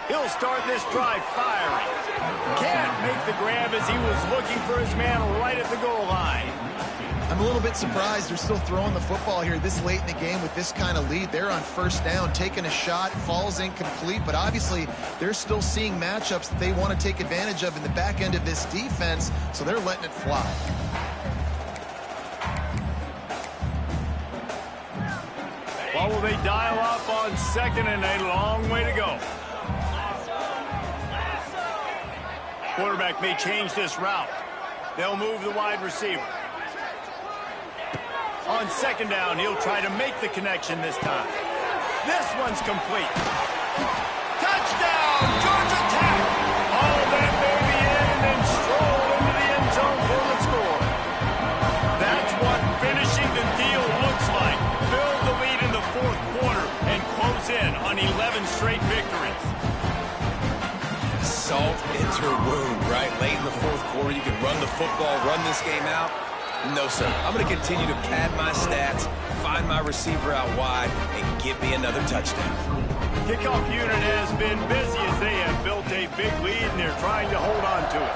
He'll start this drive firing. Can't make the grab as he was looking for his man right at the goal line. I'm a little bit surprised they're still throwing the football here this late in the game with this kind of lead. They're on 1st down, taking a shot, falls incomplete, but obviously they're still seeing matchups that they want to take advantage of in the back end of this defense, so they're letting it fly. Well, will they dial up on 2nd and a long way to go? Quarterback may change this route. They'll move the wide receiver. On 2nd down, he'll try to make the connection this time. This one's complete. Touchdown, Georgia Tech! All that baby in and then stroll into the end zone for the score. That's what finishing the deal looks like. Build the lead in the 4th quarter and close in on 11 straight victories. Salt into her wound, right? Late in the 4th quarter, you can run the football, run this game out. No, sir. I'm going to continue to pad my stats, find my receiver out wide, and give me another touchdown. Kickoff unit has been busy as they have built a big lead, and they're trying to hold on to it.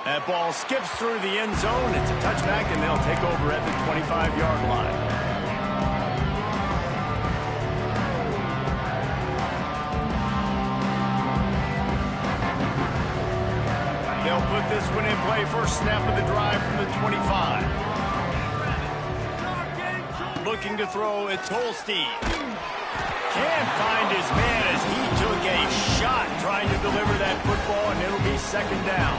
That ball skips through the end zone. It's a touchback, and they'll take over at the 25-yard line. They'll put this one in play. First snap of the drive from the 25. Looking to throw, it's Holstein. Can't find his man as he took a shot trying to deliver that football, and it'll be 2nd down.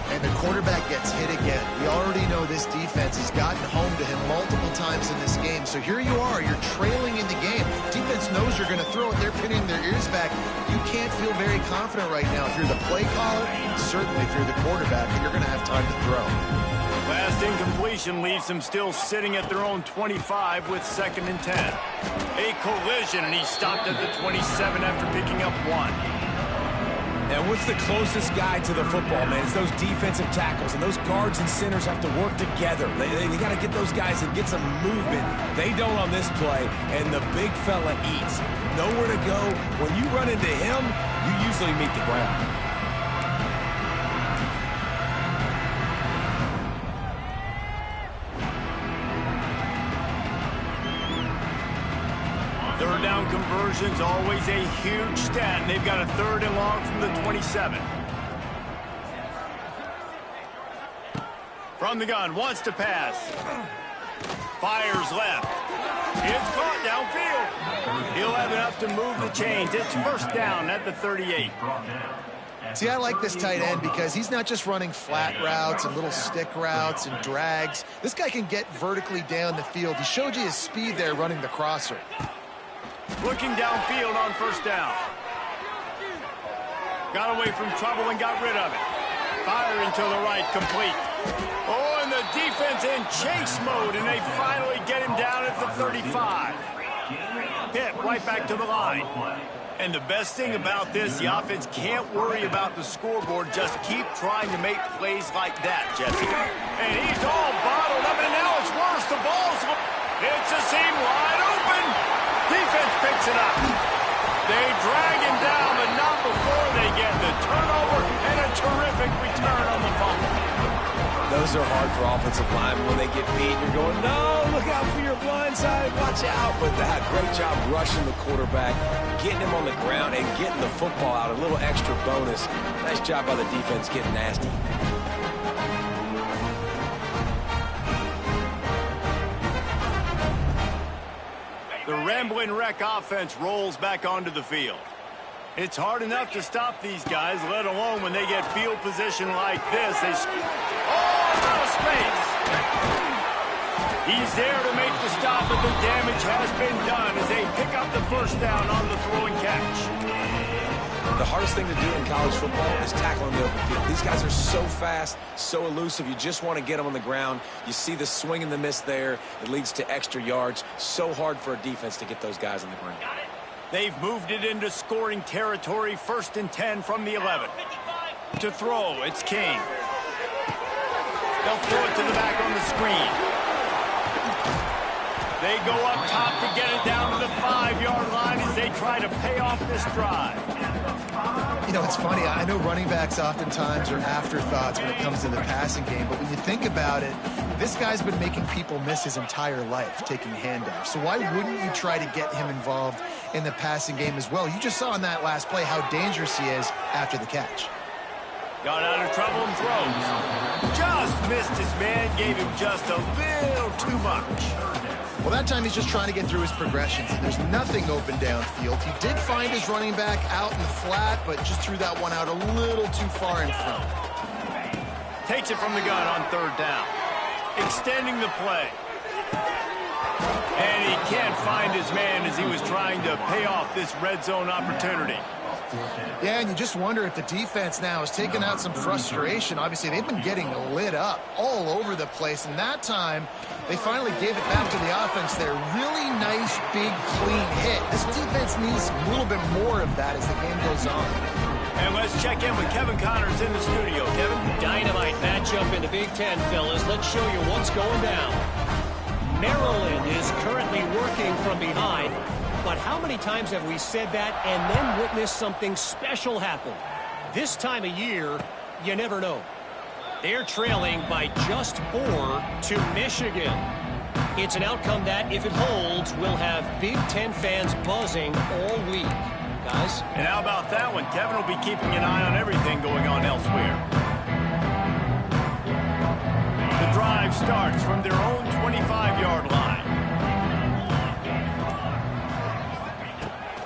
And the quarterback gets hit again. We already know this defense has gotten home to him multiple times in this game. So here you are, you're trailing in the game. Defense knows you're going to throw it. They're pinning their ears back. You can't feel very confident right now. If you're the play caller, certainly if you're the quarterback, you're going to have time to throw. Last incompletion leaves them still sitting at their own 25 with 2nd and 10. A collision, and he stopped at the 27 after picking up 1. And what's the closest guy to the football, man? It's those defensive tackles, and those guards and centers have to work together. They got to get those guys and get some movement. They don't on this play, and the big fella eats. Nowhere to go. When you run into him, you usually meet the ground. Third down conversion's always a huge stat, and they've got a 3rd and long from the 27. From the gun, wants to pass. Fires left. It's caught downfield. He'll have enough to move the chains. It's 1st down at the 38. See, I like this tight end because he's not just running flat routes and little stick routes and drags. This guy can get vertically down the field. He showed you his speed there running the crosser. Looking downfield on 1st down. Got away from trouble and got rid of it. Firing to the right, complete. Oh, and the defense in chase mode, and they finally get him down at the 35. Hit right back to the line. And the best thing about this, the offense can't worry about the scoreboard. Just keep trying to make plays like that, Jesse. And he's all bottled up, and now it's worse. The ball's... It's a seam wide open. Defense picks it up. They drag him down, but not before they get the turnover and a terrific return on the fumble. Those are hard for offensive linemen when they get beat. You're going, no, look out for your blind side, watch out. But that great job rushing the quarterback, getting him on the ground, and getting the football out. A little extra bonus. Nice job by the defense getting nasty. The Ramblin' Wreck offense rolls back onto the field. It's hard enough to stop these guys, let alone when they get field position like this. Out of space. He's there to make the stop, but the damage has been done as they pick up the 1st down on the throw and catch. The hardest thing to do in college football is tackling the open field. These guys are so fast, so elusive. You just want to get them on the ground. You see the swing and the miss there. It leads to extra yards. So hard for a defense to get those guys on the ground. They've moved it into scoring territory. 1st and 10 from the 11. To throw, it's King. They'll throw it to the back on the screen. They go up top to get it down to the 5-yard line as they try to pay off this drive. You know, it's funny. I know running backs oftentimes are afterthoughts when it comes to the passing game, but when you think about it, this guy's been making people miss his entire life taking handoffs. So why wouldn't you try to get him involved in the passing game as well? You just saw in that last play how dangerous he is after the catch. Got out of trouble and throws. Just missed his man, gave him just a little too much. Well, that time he's just trying to get through his progressions, and there's nothing open downfield. He did find his running back out in the flat, but just threw that one out a little too far in front. Takes it from the gun on 3rd down. Extending the play. And he can't find his man as he was trying to pay off this red zone opportunity. Yeah, and you just wonder if the defense now has taken out some frustration. Obviously, they've been getting lit up all over the place, and that time they finally gave it back to the offense there. Really nice, big, clean hit. This defense needs a little bit more of that as the game goes on. And let's check in with Kevin Connors in the studio. Kevin? Dynamite matchup in the Big Ten, fellas. Let's show you what's going down. Maryland is currently working from behind. But how many times have we said that and then witnessed something special happen? This time of year, you never know. They're trailing by just 4 to Michigan. It's an outcome that, if it holds, will have Big Ten fans buzzing all week. Guys? And how about that one? Kevin will be keeping an eye on everything going on elsewhere. The drive starts from their own 25-yard line.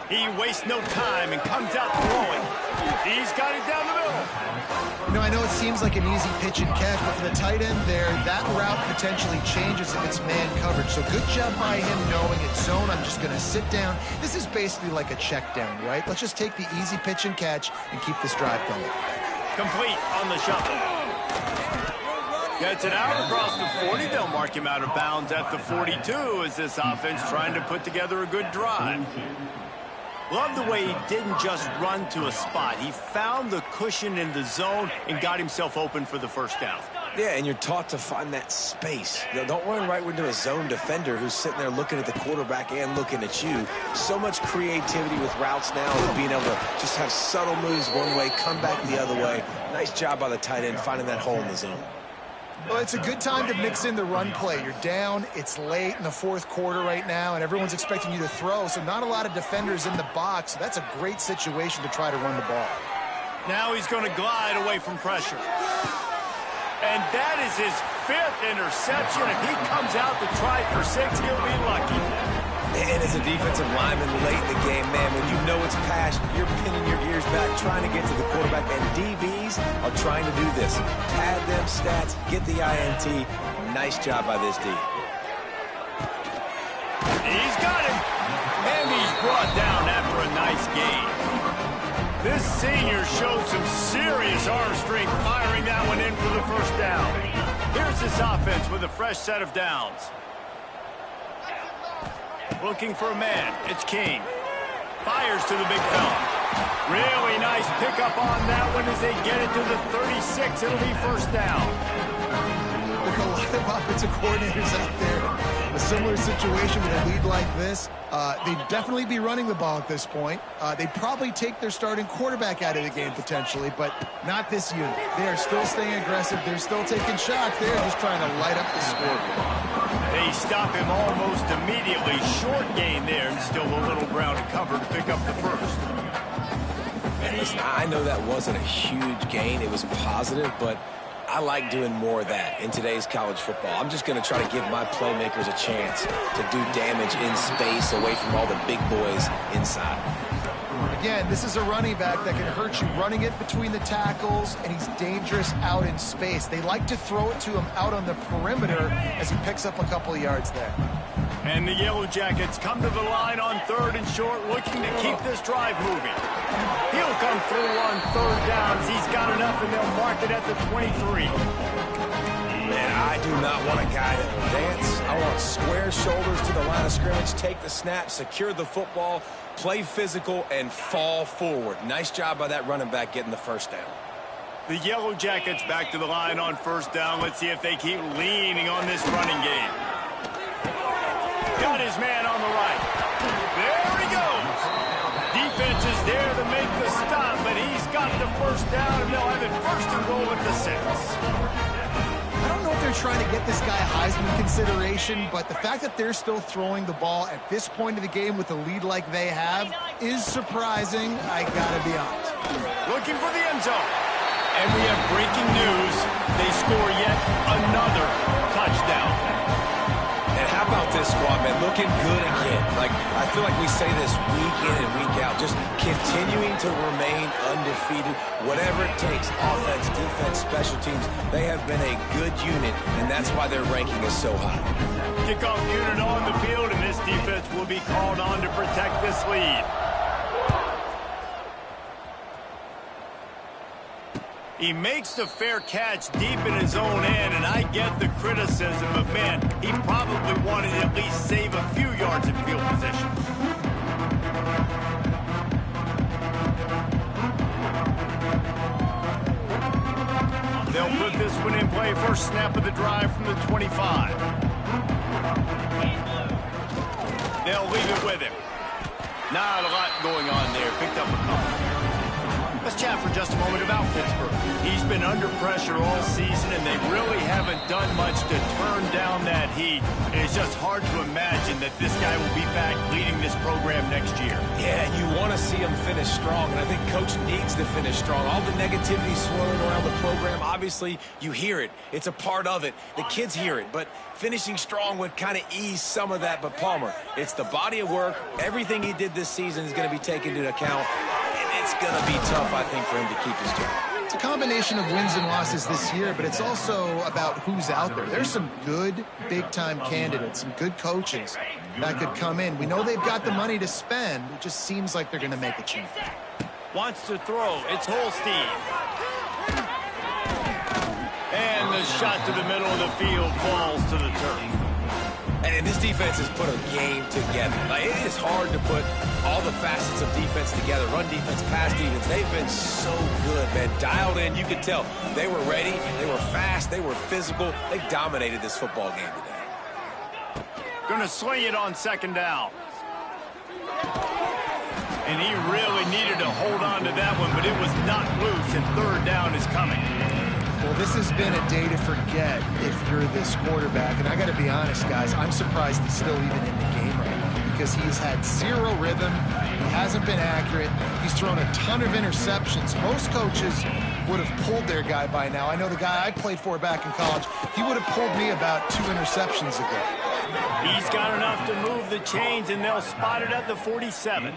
He wastes no time and comes out throwing. He's got it down the middle. You know, I know it seems like an easy pitch and catch, but for the tight end there, that route potentially changes if it's man coverage. So good job by him knowing it's zone. I'm just going to sit down. This is basically like a check down, right? Let's just take the easy pitch and catch and keep this drive going. Complete on the shuffle. Gets it out across the 40. They'll mark him out of bounds at the 42 as this offense trying to put together a good drive. Love the way he didn't just run to a spot. He found the cushion in the zone and got himself open for the first down. Yeah, and you're taught to find that space. Don't run right into a zone defender who's sitting there looking at the quarterback and looking at you. So much creativity with routes now and being able to just have subtle moves one way, come back the other way. Nice job by the tight end finding that hole in the zone. Well, it's a good time to mix in the run play. You're down, it's late in the fourth quarter right now, and everyone's expecting you to throw, so not a lot of defenders in the box. So that's a great situation to try to run the ball. Now he's going to glide away from pressure. And that is his 5th interception. If he comes out to try for 6, he'll be lucky. And as a defensive lineman late in the game, man, when you know it's passed, you're pinning your ears back, trying to get to the quarterback, and DBs are trying to do this. Pad them stats, get the INT. Nice job by this D. He's got him. And he's brought down after a nice gain. This senior showed some serious arm strength firing that one in for the first down. Here's this offense with a fresh set of downs. Looking for a man. It's King. Fires to the big fella. Really nice pickup on that one as they get it to the 36. It'll be first down. There are a lot of offensive coordinators out there. A similar situation with a lead like this. They'd definitely be running the ball at this point. They'd probably take their starting quarterback out of the game potentially, but not this unit. They are still staying aggressive. They're still taking shots. They're just trying to light up the scoreboard. They stop him almost immediately. Short gain there, and still a little ground to cover to pick up the first. And listen, I know that wasn't a huge gain. It was positive, but I like doing more of that in today's college football. I'm just going to try to give my playmakers a chance to do damage in space away from all the big boys inside. Again, this is a running back that can hurt you running it between the tackles, and he's dangerous out in space. They like to throw it to him out on the perimeter as he picks up a couple of yards there. And the Yellow Jackets come to the line on 3rd and short, looking to keep this drive moving. He'll come through on 3rd downs. He's got enough, and they'll mark it at the 23. Man, I do not want a guy that will dance. I want square shoulders to the line of scrimmage, take the snap, secure the football, play physical, and fall forward. Nice job by that running back getting the first down. The Yellow Jackets back to the line on 1st down. Let's see if they keep leaning on this running game. Got his man on the right. There he goes. Defense is there to make the stop, but he's got the first down, and they'll have it 1st and goal at the 6. I don't know if they're trying to get this guy Heisman consideration, but the fact that they're still throwing the ball at this point of the game with a lead like they have is surprising, I gotta be honest. Looking for the end zone. And we have breaking news. They score yet another touchdown. And how about this squad, man? Looking good again. Like, I feel like we say this week in and week out, just continuing to remain undefeated, whatever it takes, offense, defense, special teams. They have been a good unit, and that's why their ranking is so high. Kickoff unit on the field, and this defense will be called on to protect this lead. He makes the fair catch deep in his own end, and I get the criticism, but man, he probably wanted to at least save a few yards in field position. They'll put this one in play. First snap of the drive from the 25. They'll leave it with him. Not a lot going on there. Picked up a couple. Let's chat for just a moment about Pittsburgh. He's been under pressure all season, and they really haven't done much to turn down that heat. And it's just hard to imagine that this guy will be back leading this program next year. Yeah, you want to see him finish strong, and I think Coach needs to finish strong. All the negativity swirling around the program, obviously, you hear it. It's a part of it. The kids hear it, but finishing strong would kind of ease some of that. But Palmer, it's the body of work. Everything he did this season is going to be taken into account. It's going to be tough, I think, for him to keep his job. It's a combination of wins and losses this year, but it's also about who's out there. There's some good big-time candidates, some good coaches that could come in. We know they've got the money to spend. It just seems like they're going to make a change. Wants to throw. It's Holstein. And the shot to the middle of the field falls to the turf. And this defense has put a game together. Like, it is hard to put all the facets of defense together. Run defense, pass defense. They've been so good, man. Dialed in. You could tell they were ready. They were fast. They were physical. They dominated this football game today. Gonna swing it on second down. And he really needed to hold on to that one, but it was not loose, and third down is coming. Well, this has been a day to forget if you're this quarterback. And I got to be honest, guys, I'm surprised he's still even in the game right now because he's had zero rhythm. He hasn't been accurate. He's thrown a ton of interceptions. Most coaches would have pulled their guy by now. I know the guy I played for back in college, he would have pulled me about 2 interceptions ago. He's got enough to move the chains, and they'll spot it at the 47.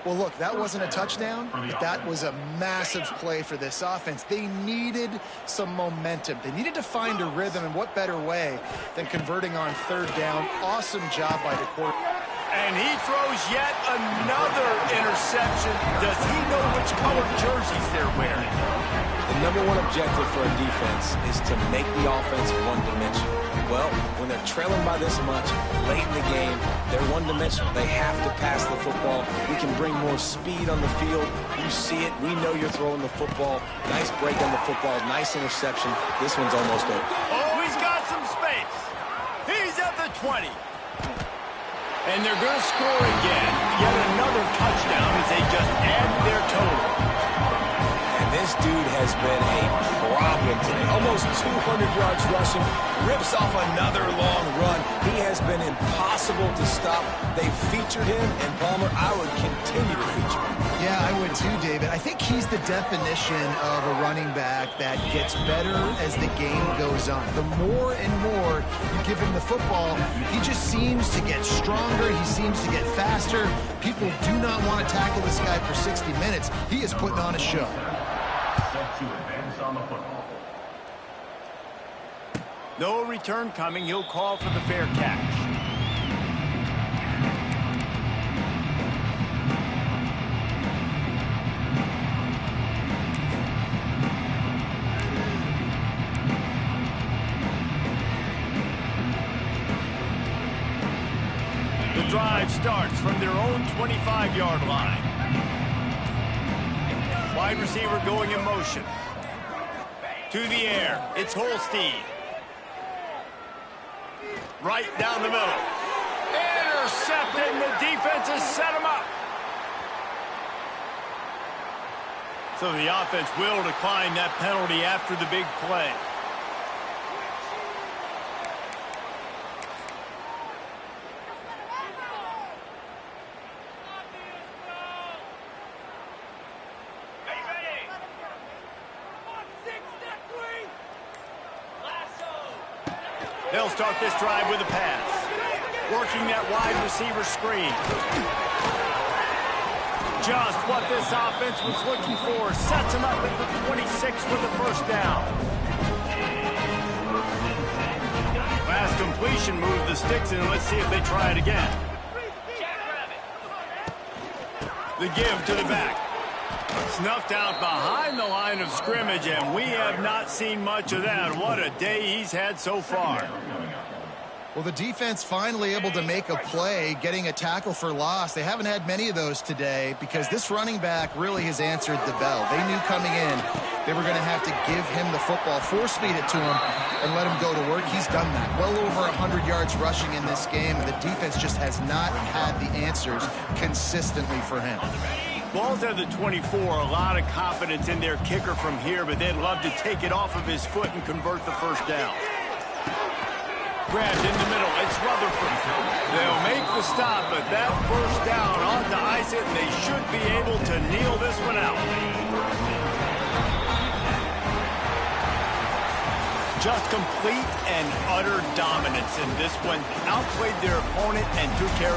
Well, look, that wasn't a touchdown, but that was a massive play for this offense. They needed some momentum. They needed to find a rhythm, and what better way than converting on third down. Awesome job by the quarterback. And he throws yet another interception. Does he know which colored jerseys they're wearing? The #1 objective for a defense is to make the offense one-dimensional. Well, when they're trailing by this much, late in the game, they're one-dimensional. They have to pass the football. We can bring more speed on the field. You see it. We know you're throwing the football. Nice break on the football. Nice interception. This one's almost over. Oh, he's got some space. He's at the 20. And they're going to score again. Yet another touchdown as they just add their total. And this dude has been a problem today. Almost 200 yards rushing. Rips off another long run. He has been impossible to stop. They've featured him, and Palmer, I would continue to feature him. Yeah, I would too, David. I think he's the definition of a running back that gets better as the game goes on. The more and more you give him the football, he just seems to get stronger. He seems to get faster. People do not want to tackle this guy for 60 minutes. He is putting on a show. Set to advance on the football. No return coming. He'll call for the fair catch. The drive starts from their own 25-yard line. Wide receiver going in motion. To the air. It's Holstein. Right down the middle. Intercepted, and the defense has set him up. So the offense will decline that penalty after the big play. They'll start this drive with a pass. Working that wide receiver screen. Just what this offense was looking for. Sets him up at the 26 for the first down. Last completion moved the sticks in. Let's see if they try it again. The give to the back. Snuffed out behind the line of scrimmage, and we have not seen much of that. What a day he's had so far. Well, the defense finally able to make a play, getting a tackle for loss. They haven't had many of those today because this running back really has answered the bell. They knew coming in they were going to have to give him the football, force-feed it to him, and let him go to work. He's done that. Well over 100 yards rushing in this game, and the defense just has not had the answers consistently for him. Ball's at the 24, a lot of confidence in their kicker from here, but they'd love to take it off of his foot and convert the first down. Grabbed in the middle, it's Rutherford. They'll make the stop, but that first down ought to ice it, and they should be able to kneel this one out. Just complete and utter dominance in this one. Outplayed their opponent and took care of